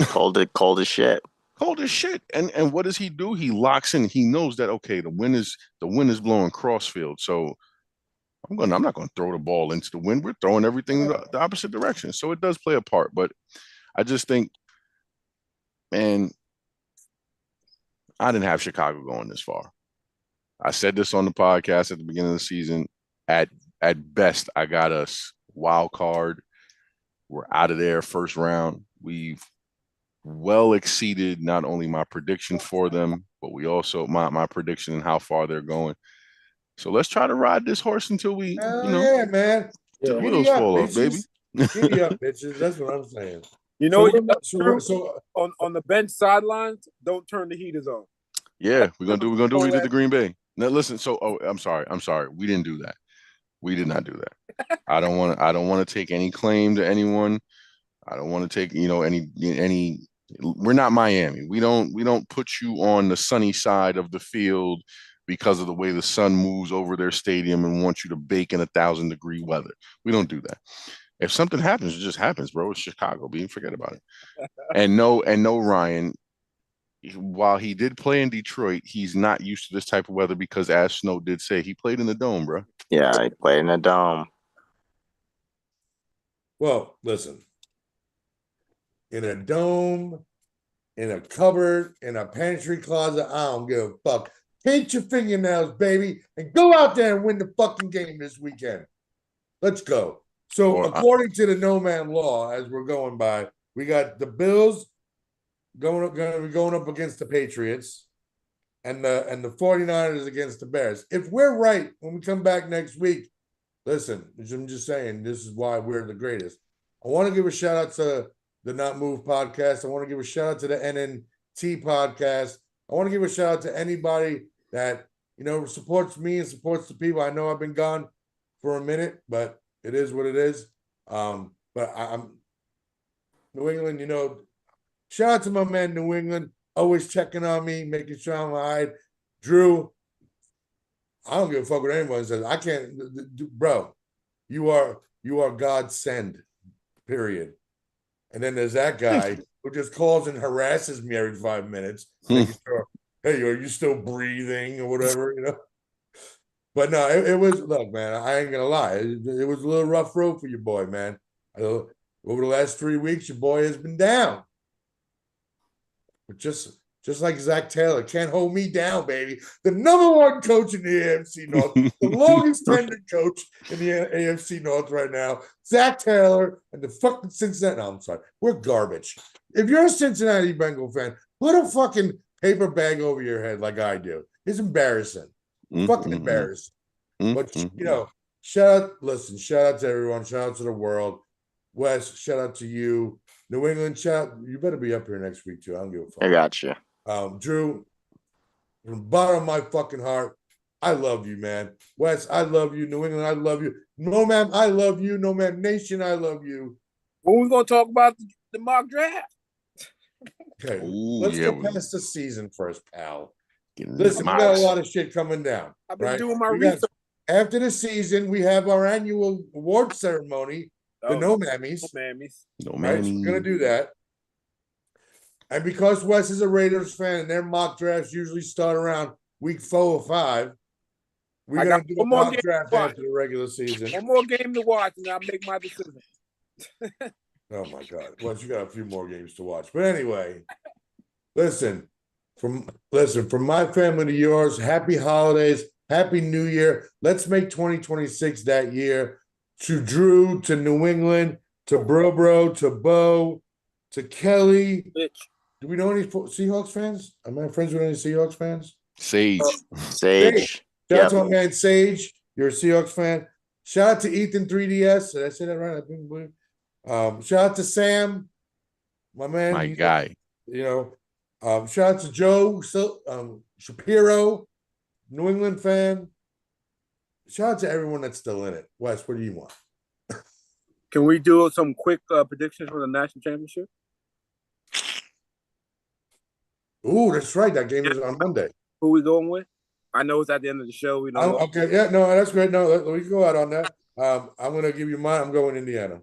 S6: Cold as shit.
S3: Cold as shit. And what does he do? He locks in. He knows that okay, the wind is blowing crossfield. So I'm not gonna throw the ball into the wind. We're throwing everything the opposite direction. So it does play a part. But I just think, man, I didn't have Chicago going this far. I said this on the podcast at the beginning of the season. At best, I got us wild card. We're out of there first round. We've well exceeded not only my prediction for them, but we also my prediction and how far they're going. So let's try to ride this horse until we,
S1: yeah, man.
S3: The wheels fall off, baby.
S1: Giddy up, bitches. That's what I'm saying.
S5: You know,
S1: so
S5: on the bench sidelines, don't turn the heaters on.
S3: Yeah, we're gonna do what we did to Green Bay. Now listen, I'm sorry. We didn't do that. We did not do that. I don't want to take any claim to anyone. I don't want to take, any we're not Miami. We don't put you on the sunny side of the field because of the way the sun moves over their stadium and want you to bake in 1,000-degree weather. We don't do that. If something happens, it just happens, bro. It's Chicago, forget about it. And no, Ryan, while he did play in Detroit, he's not used to this type of weather because, as Snow did say, he played in the dome, bro.
S6: Yeah, he played in the dome.
S1: Well, listen. In a dome, in a cupboard, in a pantry closet, I don't give a fuck. Paint your fingernails, baby, and go out there and win the fucking game this weekend. Let's go. So, according to the NoMaaM law, as we're going by, we got the Bills going up against the Patriots, and the 49ers against the Bears. If we're right when we come back next week, listen, I'm just saying, this is why we're the greatest. I want to give a shout out to the Not Move podcast. I want to give a shout out to the NNT podcast. I want to give a shout out to anybody that, supports me and supports the people. I know I've been gone for a minute, but it is what it is. But I'm New England, shout out to my man New England, always checking on me, making sure I'm all right. Drew, I don't give a fuck what anyone says. I can't, bro, you are God send, period. And then there's that guy who just calls and harasses me every 5 minutes, making sure, hey, are you still breathing or whatever, But no, it was, look, man, I ain't going to lie. It was a little rough road for your boy, man. Over the last 3 weeks, your boy has been down. But just like Zach Taylor, can't hold me down, baby. The #1 coach in the AFC North, the longest tenured coach in the AFC North right now, Zach Taylor and the fucking Cincinnati. No, I'm sorry. We're garbage. If you're a Cincinnati Bengal fan, put a fucking paper bag over your head like I do. It's embarrassing. Fucking embarrassing. But, shout out to everyone. Shout out to the world. Wes, shout out to you. New England, you better be up here next week, too. I don't give a fuck.
S6: I got you.
S1: Drew, from the bottom of my fucking heart, I love you, man. Wes, I love you. New England, I love you. NoMaaM, I love you. NoMaaM Nation, I love you.
S5: When we going to talk about the mock draft?
S1: Okay, let's get past the season first, pal. Listen, we got a lot of shit coming down.
S5: I've been doing my research.
S1: After the season, we have our annual award ceremony, the NoMaamies. Right, so we're going to do that. And because Wes is a Raiders fan and their mock drafts usually start around week 4 or 5, we're going to do a mock draft after the regular season.
S5: One more game to watch, and I'll make my decision.
S1: Oh, my God. Wes, you got a few more games to watch. But anyway, listen, from my family to yours, happy holidays, happy New Year. Let's make 2026 that year. To Drew, to New England, to Bro, to Bo, to Kelly. Do we know any Seahawks fans? Am I friends with any Seahawks fans?
S3: Sage.
S1: Shout out to my man Sage. You're a Seahawks fan. Shout out to Ethan 3DS. Did I say that right? I think. Shout out to Sam, my man.
S3: My guy.
S1: Shout out to Joe Shapiro, New England fan. Shout out to everyone that's still in it. Wes, what do you want?
S5: Can we do some quick predictions for the national championship?
S1: Ooh, that's right. That game is on Monday.
S5: Who we going with? I know it's at the end of the show. We know.
S1: Okay, yeah, no, that's great. No, we can go out on that. I'm going to give you mine. I'm going Indiana.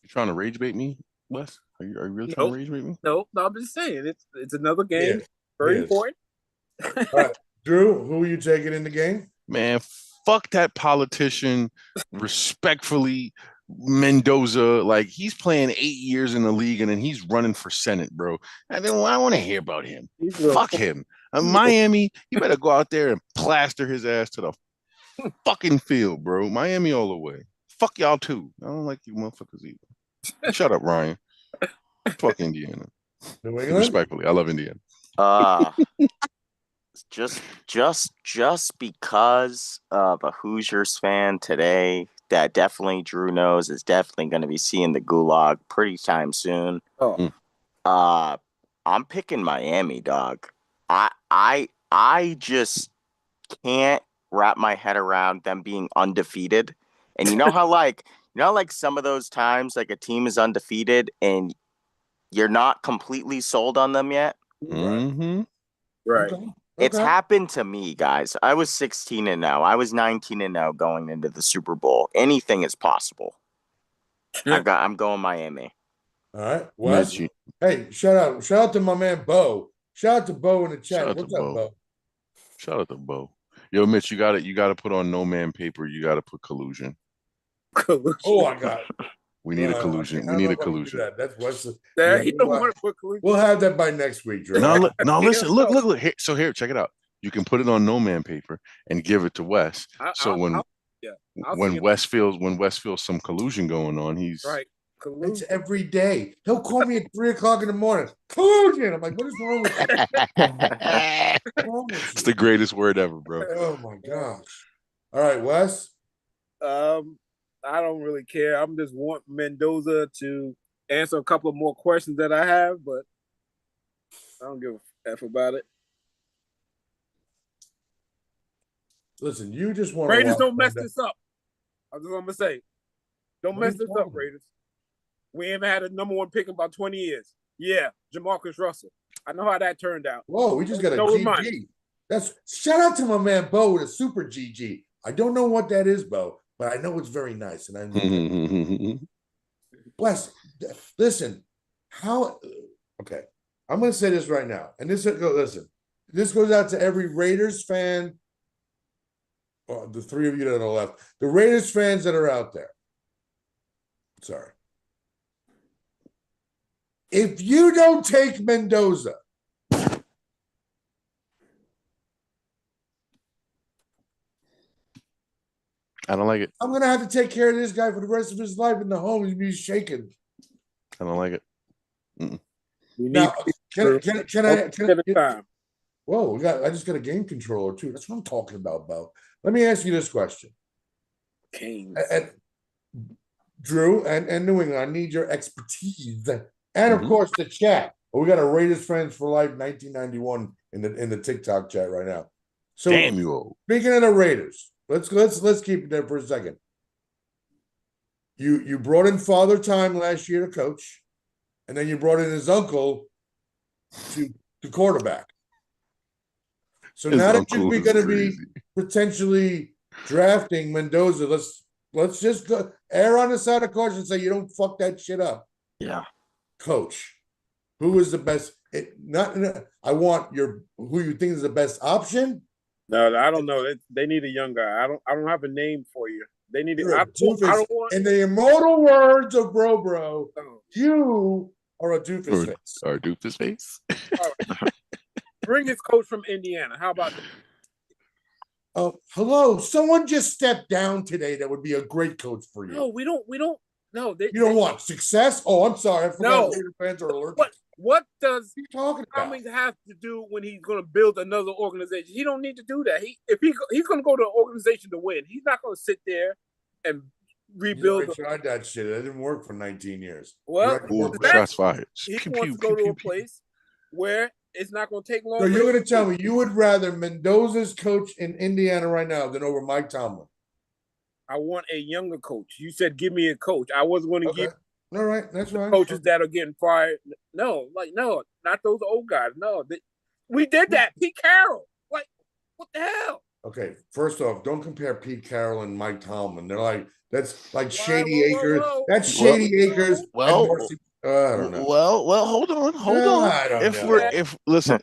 S3: You trying to rage bait me, Wes? Are you really trying to rage bait me?
S5: No, I'm just saying it's another game.
S1: Yes,
S5: Very
S1: yes.
S5: important.
S1: All right, Drew, who are you taking in the game?
S3: Man, fuck that politician. Respectfully, Mendoza, like he's playing 8 years in the league and then he's running for Senate, bro. And then I want to hear about him. Fuck him. Miami, you better go out there and plaster his ass to the fucking field, bro. Miami all the way. Fuck y'all too. I don't like you motherfuckers either. Shut up, Ryan. Fuck Indiana.
S1: New England?
S3: Respectfully, I love Indiana.
S6: Just because of a Hoosiers fan today that definitely Drew knows is definitely going to be seeing the gulag pretty time soon. I'm picking Miami, dog. I just can't wrap my head around them being undefeated. And you know how like some of those times like a team is undefeated and you're not completely sold on them yet?
S3: Mm-hmm.
S5: Right.
S1: Okay.
S6: It's happened to me, guys. I was 16-0. I was 19-0 going into the Super Bowl. Anything is possible. I'm going Miami.
S1: All right. Wes? Hey, shout out to my man Bo. Shout out to Bo in the chat. What's up, Bo?
S3: Shout out to Bo. Yo, Mitch, you gotta put on NoMaaM paper. You gotta put collusion.
S1: Oh, I got it.
S3: We need a collusion. We need a collusion.
S1: That's Wes.
S5: You don't want to put collusion.
S1: We'll have that by next week, Drew.
S3: No, listen, look. Here, check it out. You can put it on NoMaaM paper and give it to Wes. So when Wes feels some collusion going on, he's
S5: right. Collusion.
S1: It's every day. He'll call me at 3:00 in the morning. Collusion. I'm like, what is wrong with you?
S3: It's the greatest word ever, bro.
S1: Oh my gosh. All right, Wes.
S5: I don't really care. I'm just want Mendoza to answer a couple of more questions that I have, but I don't give a F about it.
S1: Listen, you just want
S5: Raiders don't mess this up. I'm just gonna say, don't mess this up, Raiders. We haven't had a number one pick in about 20 years. Yeah, Jamarcus Russell. I know how that turned out.
S1: Whoa, we just got a GG. That's shout out to my man Bo with a super GG. I don't know what that is, Bo, but I know it's very nice. And I Wes, listen, okay. I'm gonna say this right now. And this goes out to every Raiders fan. The three of you that are left, the Raiders fans that are out there. Sorry. If you don't take Mendoza,
S3: I don't like it.
S1: I'm gonna have to take care of this guy for the rest of his life in the home. He's shaking.
S3: I don't like it.
S1: Now, can I? Whoa, I just got a game controller too. That's what I'm talking about, Bo. Let me ask you this question. Drew and New England, I need your expertise. And of course the chat. We got a Raiders Friends for Life 1991 in the TikTok chat right now. So speaking of the Raiders, let's keep it there for a second. You brought in Father Time last year to coach, and then you brought in his uncle to quarterback. So now that you're going to be potentially drafting Mendoza, let's just go err on the side of caution and say you don't fuck that shit up.
S6: Yeah.
S1: Coach, who is the best? I want who you think is the best option.
S5: No, I don't know. They need a young guy. I don't have a name for you. They need
S1: I don't want. In the immortal words of Bro, you are a doofus face.
S3: Or a doofus face.
S5: All right. Bring this coach from Indiana. How about that?
S1: Oh, hello. Someone just stepped down today that would be a great coach for you.
S5: No, we don't. No,
S1: you don't want success? Oh, I'm sorry. I forgot Raider fans are allergic.
S5: What does
S1: he talking about?
S5: Cummings have to do when he's going to build another organization? He don't need to do that. He's going to go to an organization to win. He's not going to sit there and rebuild.
S1: I tried that shit. It didn't work for 19 years.
S5: Well,
S3: shots fired.
S5: He wants to go to a place where it's not going to take long.
S1: So you're going to tell me you would rather Mendoza's coach in Indiana right now than over Mike Tomlin?
S5: I want a younger coach. You said give me a coach. I wasn't going to give.
S1: All right, that's right.
S5: Coaches that are getting fired. No, not those old guys. No, we did that. Pete Carroll. Like, what the hell?
S1: Okay, first off, don't compare Pete Carroll and Mike Tomlin. That's like
S5: Why,
S1: Shady
S5: whoa, whoa,
S1: Acres.
S5: whoa.
S1: That's Shady Acres and
S3: Well,
S1: Marcy. I don't know.
S3: well, hold on.
S1: I don't
S3: If
S1: know.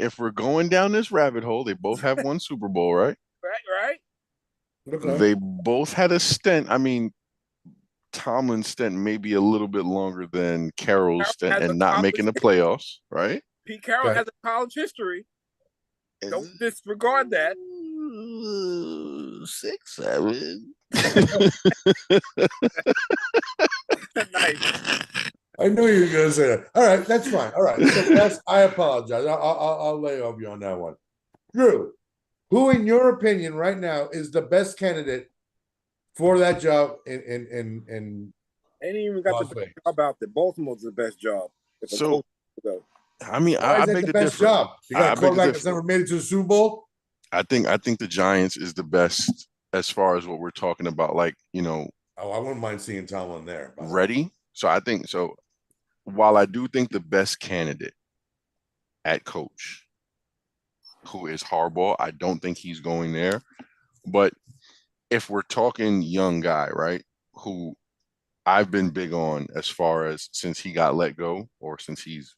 S3: if we're going down this rabbit hole, they both have one Super Bowl, right?
S5: Right.
S1: Okay.
S3: They both had a stint. I mean, Tomlin's stint maybe a little bit longer than Carroll's stint and not making the playoffs, right?
S5: Pete Carroll has a college history. Don't disregard that.
S3: 6, 7.
S5: Nice.
S1: I knew you were going to say that. All right, that's fine. All right, so Wes, I apologize. I'll lay off you on that one. Drew, who, in your opinion, right now is the best candidate for that job in
S5: Ain't even got
S1: Las
S5: the best
S1: Vegas?
S5: job out there. Baltimore's the best job. If a
S3: So,
S5: coach would go.
S3: I mean,
S1: Why
S3: I
S1: is that
S3: beg
S1: the
S3: to
S1: best
S3: differ.
S1: job? You got
S3: I
S1: a
S3: beg to
S1: quarterback that's
S3: differ.
S1: never made it to the Super Bowl?
S3: I think the Giants is the best as far as what we're talking about. Like,
S1: Oh, I wouldn't mind seeing Tomlin there.
S3: ready. So I think so. While I do think the best candidate at coach, who is Harbaugh, I don't think he's going there. But if we're talking young guy, right, who I've been big on as far as since he got let go or since he's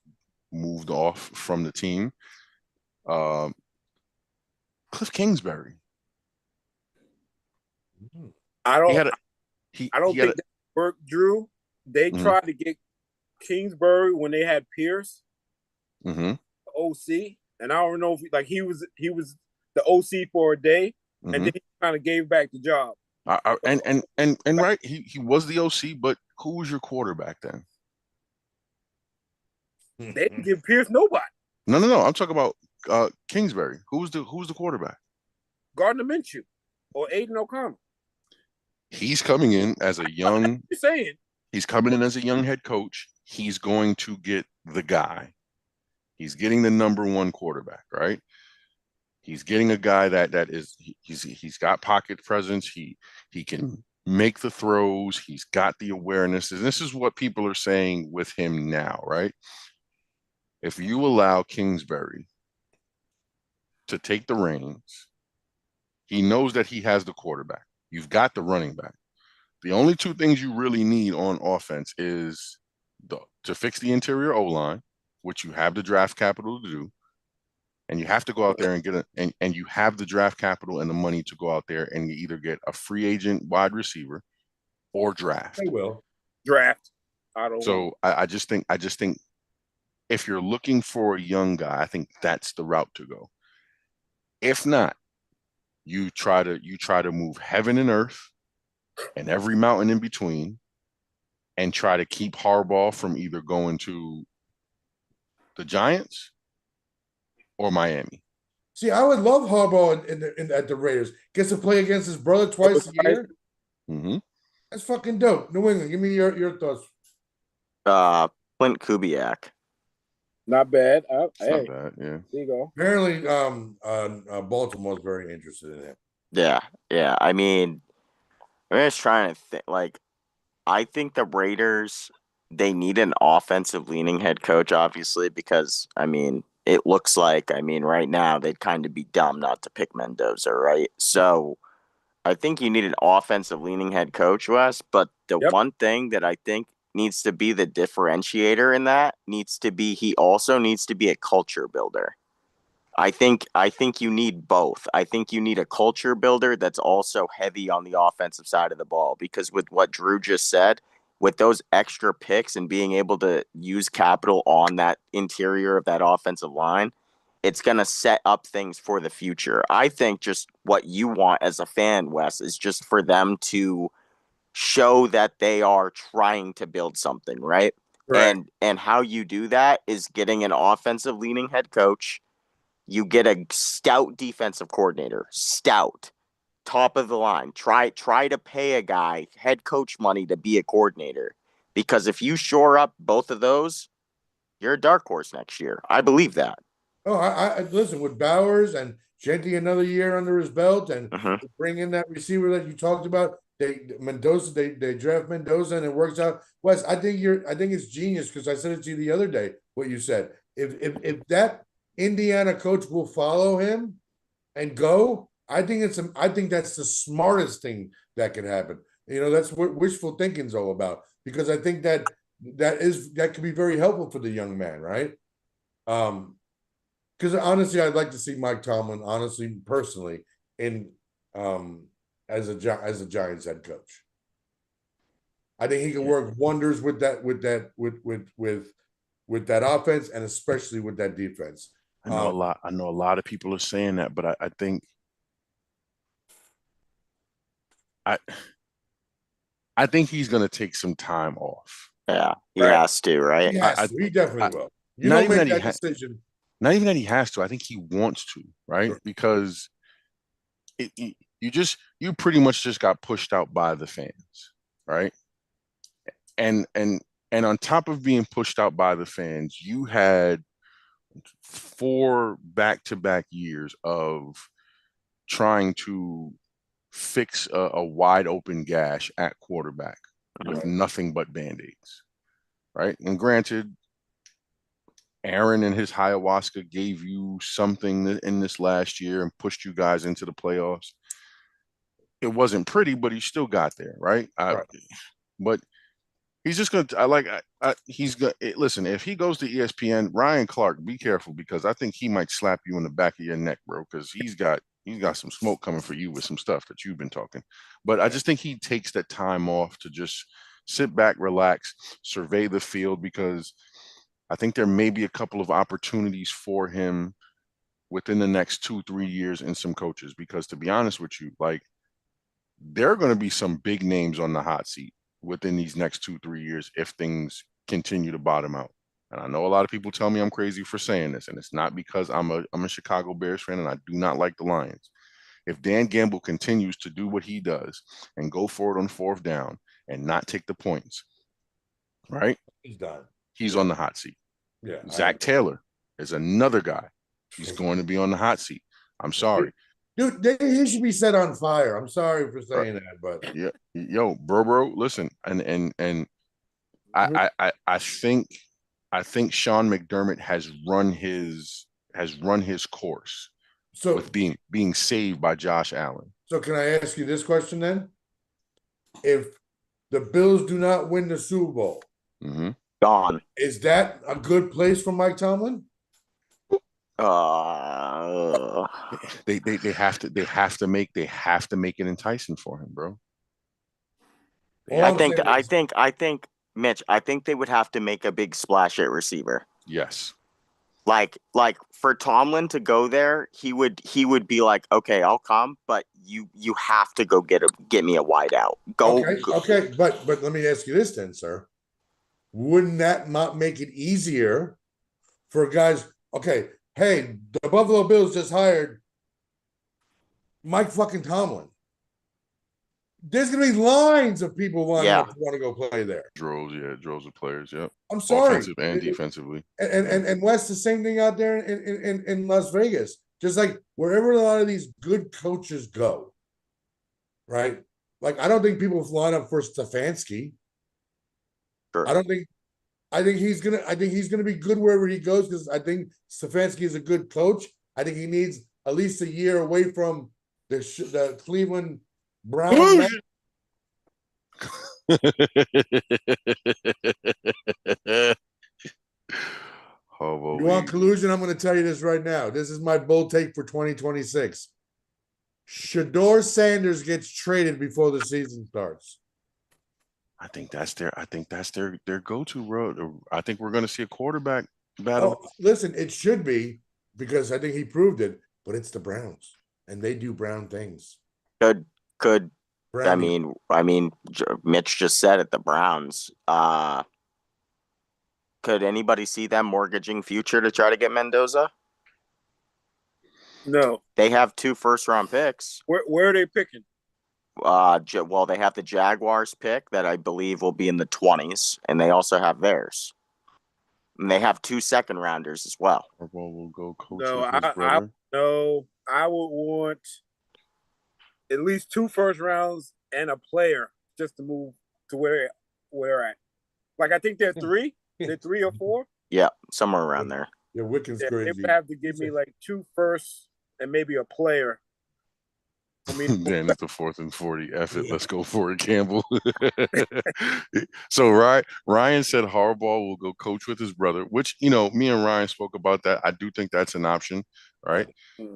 S3: moved off from the team, Cliff Kingsbury.
S5: I don't think that worked, Drew. They tried to get Kingsbury when they had Pierce, OC, and I don't know if he was the OC for a day, and then he kind of gave back the job.
S3: And right, he was the OC, but who was your quarterback then?
S5: They didn't give Pierce nobody.
S3: No. I'm talking about Kingsbury. Who's the quarterback?
S5: Gardner Minshew or Aiden O'Connell.
S3: He's coming in as a young.
S5: You're saying
S3: he's coming in as a young head coach. He's going to get the guy. He's getting the number one quarterback, right? He's getting a guy he's got pocket presence. He can make the throws. He's got the awareness. And this is what people are saying with him now, right? If you allow Kingsbury to take the reins, he knows that he has the quarterback. You've got the running back. The only two things you really need on offense is to fix the interior O-line, which you have the draft capital to do. And you have to go out there and get and you have the draft capital and the money to go out there and you either get a free agent wide receiver or draft.
S1: They will
S5: draft.
S3: I just think if you're looking for a young guy, I think that's the route to go. If not, you try to move heaven and earth and every mountain in between and try to keep Harbaugh from either going to the Giants or Miami.
S1: See, I would love Harbaugh at the Raiders. Gets to play against his brother twice a year. That's fucking dope. New England, give me your thoughts.
S6: Clint Kubiak.
S5: Not bad.
S3: Not bad, yeah.
S5: There you go.
S1: Apparently, Baltimore's very interested in him.
S6: Yeah. I mean, I'm just trying to think. Like, I think the Raiders, they need an offensive leaning head coach, obviously, because it looks like, right now they'd kind of be dumb not to pick Mendoza, right? So I think you need an offensive leaning head coach, Wes. But the one thing that I think needs to be the differentiator in that he also needs to be a culture builder. I think you need both. I think you need a culture builder that's also heavy on the offensive side of the ball, because with what Drew just said, with those extra picks and being able to use capital on that interior of that offensive line, it's going to set up things for the future. I think just what you want as a fan, Wes, is just for them to show that they are trying to build something, right? And how you do that is getting an offensive leaning head coach. You get a stout defensive coordinator, top of the line. Try to pay a guy head coach money to be a coordinator, because if you shore up both of those, you're a dark horse next year. I believe that.
S1: Oh, I listen, with Bowers and Genti another year under his belt, and bring in that receiver that you talked about. They draft Mendoza and it works out. Wes, I think it's genius, because I said it to you the other day, what you said. If that Indiana coach will follow him and go, I think that's the smartest thing that can happen. That's what wishful thinking's all about. Because I think that could be very helpful for the young man, right? Because honestly, I'd like to see Mike Tomlin, honestly, personally, in as a Giants head coach. I think he can work wonders with that offense, and especially with that defense.
S3: I know a lot of people are saying that, but I think I think he's going to take some time off.
S6: Yeah, he has to, right?
S1: He has to. He definitely will. You don't make that decision.
S3: Not even that he has to. I think he wants to, right? Sure. Because you pretty much just got pushed out by the fans, right? And on top of being pushed out by the fans, you had 4 back-to-back years of trying to fix a wide open gash at quarterback with nothing but Band-Aids, right? And granted, Aaron and his ayahuasca gave you something in this last year and pushed you guys into the playoffs. It wasn't pretty, but he still got there, right? But he's just going to, he's going to, listen, if he goes to ESPN, Ryan Clark, be careful, because I think he might slap you in the back of your neck, bro, because he's got some smoke coming for you with some stuff that you've been talking. But I just think he takes that time off to just sit back, relax, survey the field, because I think there may be a couple of opportunities for him within the next 2-3 years in some coaches, because to be honest with you, there are going to be some big names on the hot seat within these next 2-3 years if things continue to bottom out. And I know a lot of people tell me I'm crazy for saying this, and it's not because I'm a Chicago Bears fan and I do not like the Lions. If Dan Gamble continues to do what he does and go for it on 4th down and not take the points, right?
S1: He's done.
S3: He's on the hot seat.
S1: Yeah.
S3: Zach Taylor is another guy. He's going to be on the hot seat. I'm sorry.
S1: Dude, he should be set on fire. I'm sorry for saying that, but
S3: yeah, yo, bro, listen, and I think Sean McDermott has run his course, so with being saved by Josh Allen.
S1: So can I ask you this question then? If the Bills do not win the Super Bowl,
S6: gone,
S1: is that a good place for Mike Tomlin?
S3: They have to make it enticing for him, bro.
S6: I think, Mitch, I think they would have to make a big splash at receiver.
S3: Yes.
S6: Like for Tomlin to go there, he would be like, okay, I'll come, but you have to go get me a wide out.
S1: Okay, but let me ask you this then, sir. Wouldn't that not make it easier for guys? Okay, hey, the Buffalo Bills just hired Mike fucking Tomlin. There's gonna be lines of people lining up to want to go play there.
S3: Droves of players. Yep.
S1: I'm sorry,
S3: offensive and defensively.
S1: And Wes, the same thing out there in Las Vegas. Just like wherever a lot of these good coaches go, right? I don't think people line up for Stefanski.
S6: Sure.
S1: I think he's gonna be good wherever he goes, because I think Stefanski is a good coach. I think he needs at least a year away from the Cleveland Browns. You want collusion? I'm going to tell you this right now. This is my bold take for 2026. Shedeur Sanders gets traded before the season starts.
S3: I think that's their go-to road. I think we're going to see a quarterback battle.
S1: Oh, listen, it should be, because I think he proved it, but it's the Browns, and they do Brown things.
S6: Could I mean, Mitch just said it, the Browns. Could anybody see them mortgaging future to try to get Mendoza?
S5: No.
S6: They have 2 first-round picks.
S5: Where are they picking?
S6: Well, they have the Jaguars pick that I believe will be in the 20s, and they also have theirs. And they have 2 second-rounders as well.
S3: Will go coach
S5: No,
S3: with his brother.
S5: I would want at least 2 first rounds and a player just to move to where they're at. I think they're 3. They're 3 or 4.
S6: Yeah, somewhere around there.
S1: Yeah, Wiccan's crazy.
S5: They would have to give me 2 firsts and maybe a player I mean,
S3: then it's the 4th and 40. F it, let's go for it, Campbell. So Ryan said Harbaugh will go coach with his brother, which me and Ryan spoke about that. I do think that's an option, right?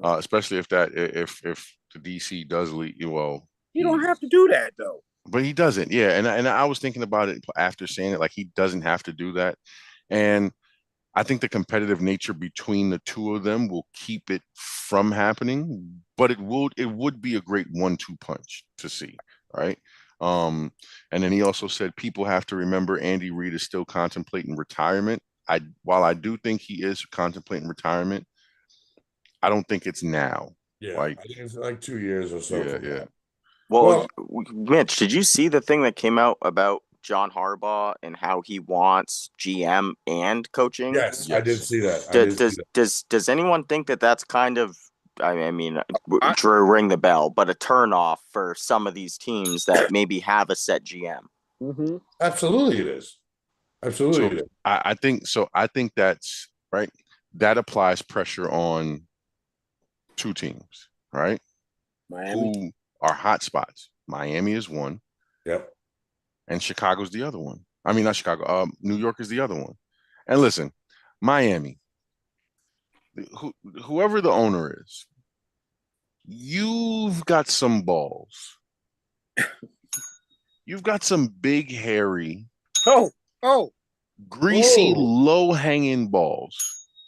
S3: Especially if the DC does leave. Well,
S5: you don't have to do that though.
S3: But he doesn't. Yeah, and I was thinking about it after saying it, like he doesn't have to do that, and I think the competitive nature between the two of them will keep it from happening, but it would be a great 1-2 punch to see, right? And then he also said people have to remember Andy Reid is still contemplating retirement. While I do think he is contemplating retirement, I don't think it's now.
S1: Yeah, I think it's like 2 years or so.
S3: Yeah.
S6: Well, Mitch, did you see the thing that came out about John Harbaugh and how he wants GM and coaching?
S1: Yes. I did see that.
S6: Does anyone think that that's kind of, I mean, Drew, ring the bell, but a turnoff for some of these teams that maybe have a set GM?
S5: Mm-hmm.
S1: Absolutely, it is. Absolutely,
S3: so
S1: it is.
S3: I think so. I think that's right. That applies pressure on 2 teams, right?
S5: Miami.
S3: Who are hot spots. Miami is one.
S1: Yep.
S3: And Chicago's the other one. I mean, not Chicago. New York is the other one. And listen, Miami, whoever the owner is, you've got some balls. You've got some big, hairy, greasy, low-hanging balls.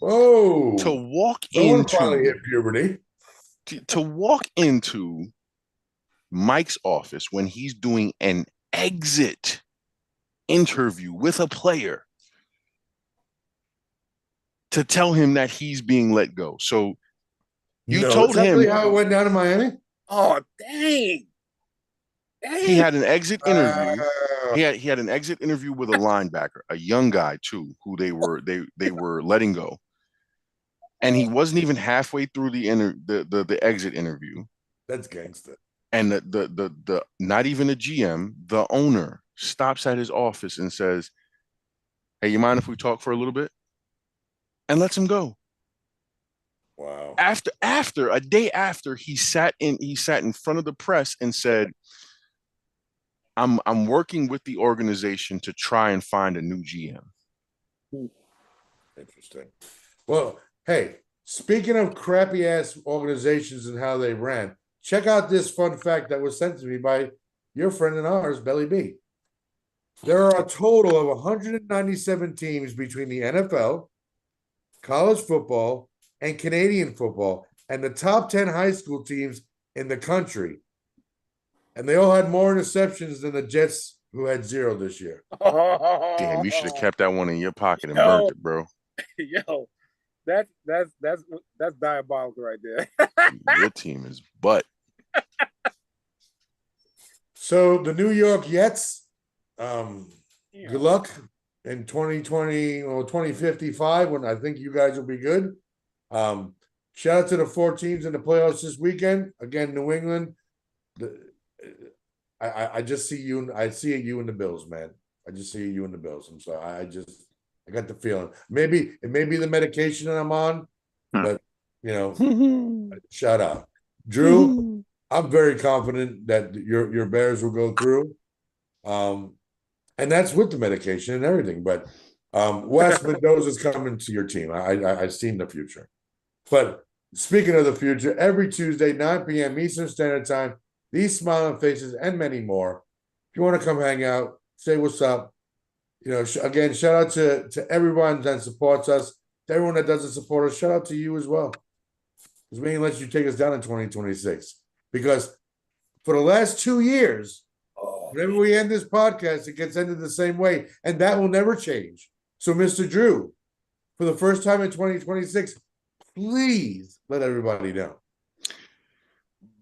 S1: Whoa!
S3: To walk
S1: Someone finally hit puberty.
S3: To walk into Mike's office when he's doing an exit interview with a player to tell him that he's being let go. So you told him
S1: how it went down in Miami?
S5: Oh, dang.
S3: He had an exit interview. He had an exit interview with a linebacker, a young guy too, who they were letting go. And he wasn't even halfway through the exit interview.
S1: That's gangster.
S3: And the not even a GM, the owner stops at his office and says, "Hey, you mind if we talk for a little bit?" And lets him go.
S1: Wow.
S3: After a day after he sat in front of the press and said, I'm working with the organization to try and find a new GM.
S1: Interesting. Well, hey, speaking of crappy ass organizations and how they ran, check out this fun fact that was sent to me by your friend and ours, Belly B. There are a total of 197 teams between the NFL, college football, and Canadian football, and the top 10 high school teams in the country. And they all had more interceptions than the Jets, who had 0 this year.
S3: Damn, you should have kept that one in your pocket and burnt it, bro.
S5: Yo, that's diabolical right there.
S3: Your team is butt.
S1: So the New York Jets, good luck in 2020 or 2055 when I think you guys will be good. Shout out to the 4 teams in the playoffs this weekend. Again, New England. I just see you. I see you in the Bills, man. I just see you in the Bills. I'm sorry. I got the feeling. Maybe it may be the medication that I'm on, but shout out, Drew. I'm very confident that your Bears will go through, and that's with the medication and everything. But Wes Mendoza's coming to your team. I've seen the future. But speaking of the future, every Tuesday, 9 p.m. Eastern Standard Time. These smiling faces and many more. If you want to come hang out, say what's up. Again, shout out to everyone that supports us, to everyone that doesn't support us. Shout out to you as well, because we ain't let you take us down in 2026. Because for the last 2 years, whenever we end this podcast, it gets ended the same way, and that will never change. So, Mr. Drew, for the first time in 2026, please let everybody know.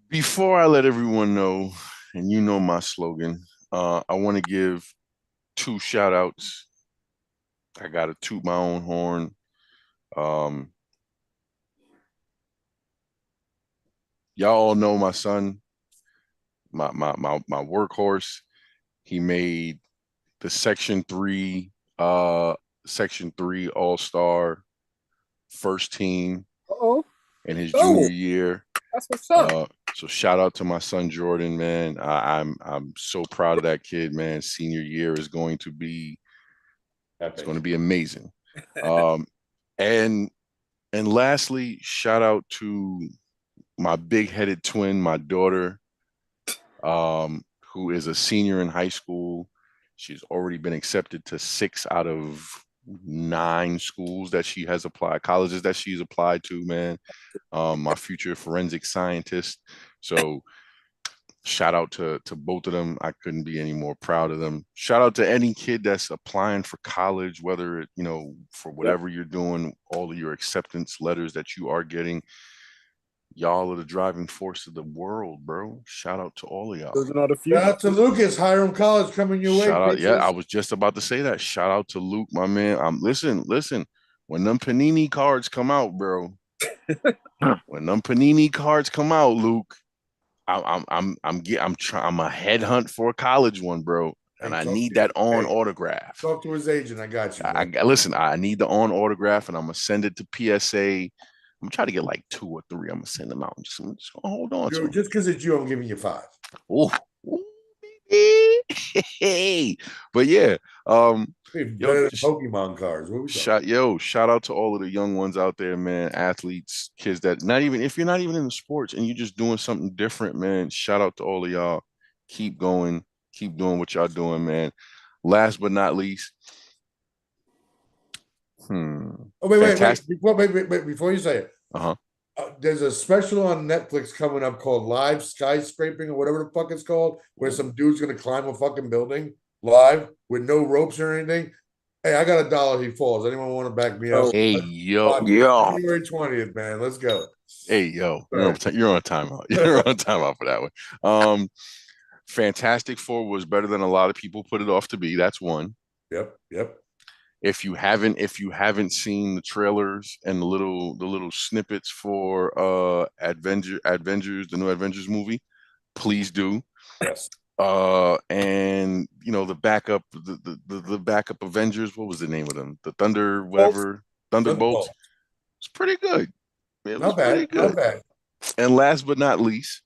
S3: Before I let everyone know, and you know my slogan, I want to give 2 shout outs. I got to toot my own horn. Y'all all know my son, my workhorse. He made the Section 3 All-Star first team in his junior year.
S5: That's what's up.
S3: So shout out to my son Jordan, man. I'm so proud of that kid, man. Senior year is going to be amazing. And lastly, shout out to my big-headed twin, my daughter, who is a senior in high school. She's already been accepted to 6 out of 9 schools that she has applied, colleges that she's applied to, man. My future forensic scientist. So shout out to both of them. I couldn't be any more proud of them. Shout out to any kid that's applying for college, whether it, for whatever you're doing, all of your acceptance letters that you are getting. Y'all are the driving force of the world, bro. Shout out to all of y'all.
S1: Shout out to Lucas, Hiram College coming your way.
S3: Shout out, yeah, I was just about to say that. Shout out to Luke, my man. Listen. When them Panini cards come out, bro. When them Panini cards come out, Luke, I'm a headhunt for a college one, bro. And I need that on autograph.
S1: Talk to his agent. I got you.
S3: Listen, I need the on autograph, and I'm gonna send it to PSA. I'm trying to get like 2 or 3. I'm gonna send them out. I'm just gonna hold on to them.
S1: Just because it's you, I'm giving you 5.
S3: Ooh, baby. But yeah,
S1: better than Pokemon cards.
S3: Shout out to all of the young ones out there, man. Athletes, kids that if you're not even in the sports and you're just doing something different, man. Shout out to all of y'all. Keep going, keep doing what y'all doing, man. Last but not least,
S1: wait. Before you say it, there's a special on Netflix coming up called Live Skyscraping or whatever the fuck it's called, where some dude's gonna climb a fucking building live with no ropes or anything. Hey, I got $1 he falls. Anyone want to back me up?
S3: Hey, yo.
S1: January 20th, man. Let's go.
S3: Hey, yo. You're on timeout. You're on timeout for that one. Fantastic Four was better than a lot of people put it off to be. That's one.
S1: Yep.
S3: If you haven't seen the trailers and the little snippets for Avengers, the new Avengers movie, please do.
S1: Yes.
S3: And the backup Avengers, what was the name of them? The Thunderbolts. It's pretty good. Not bad.
S1: Not bad.
S3: And last but not least,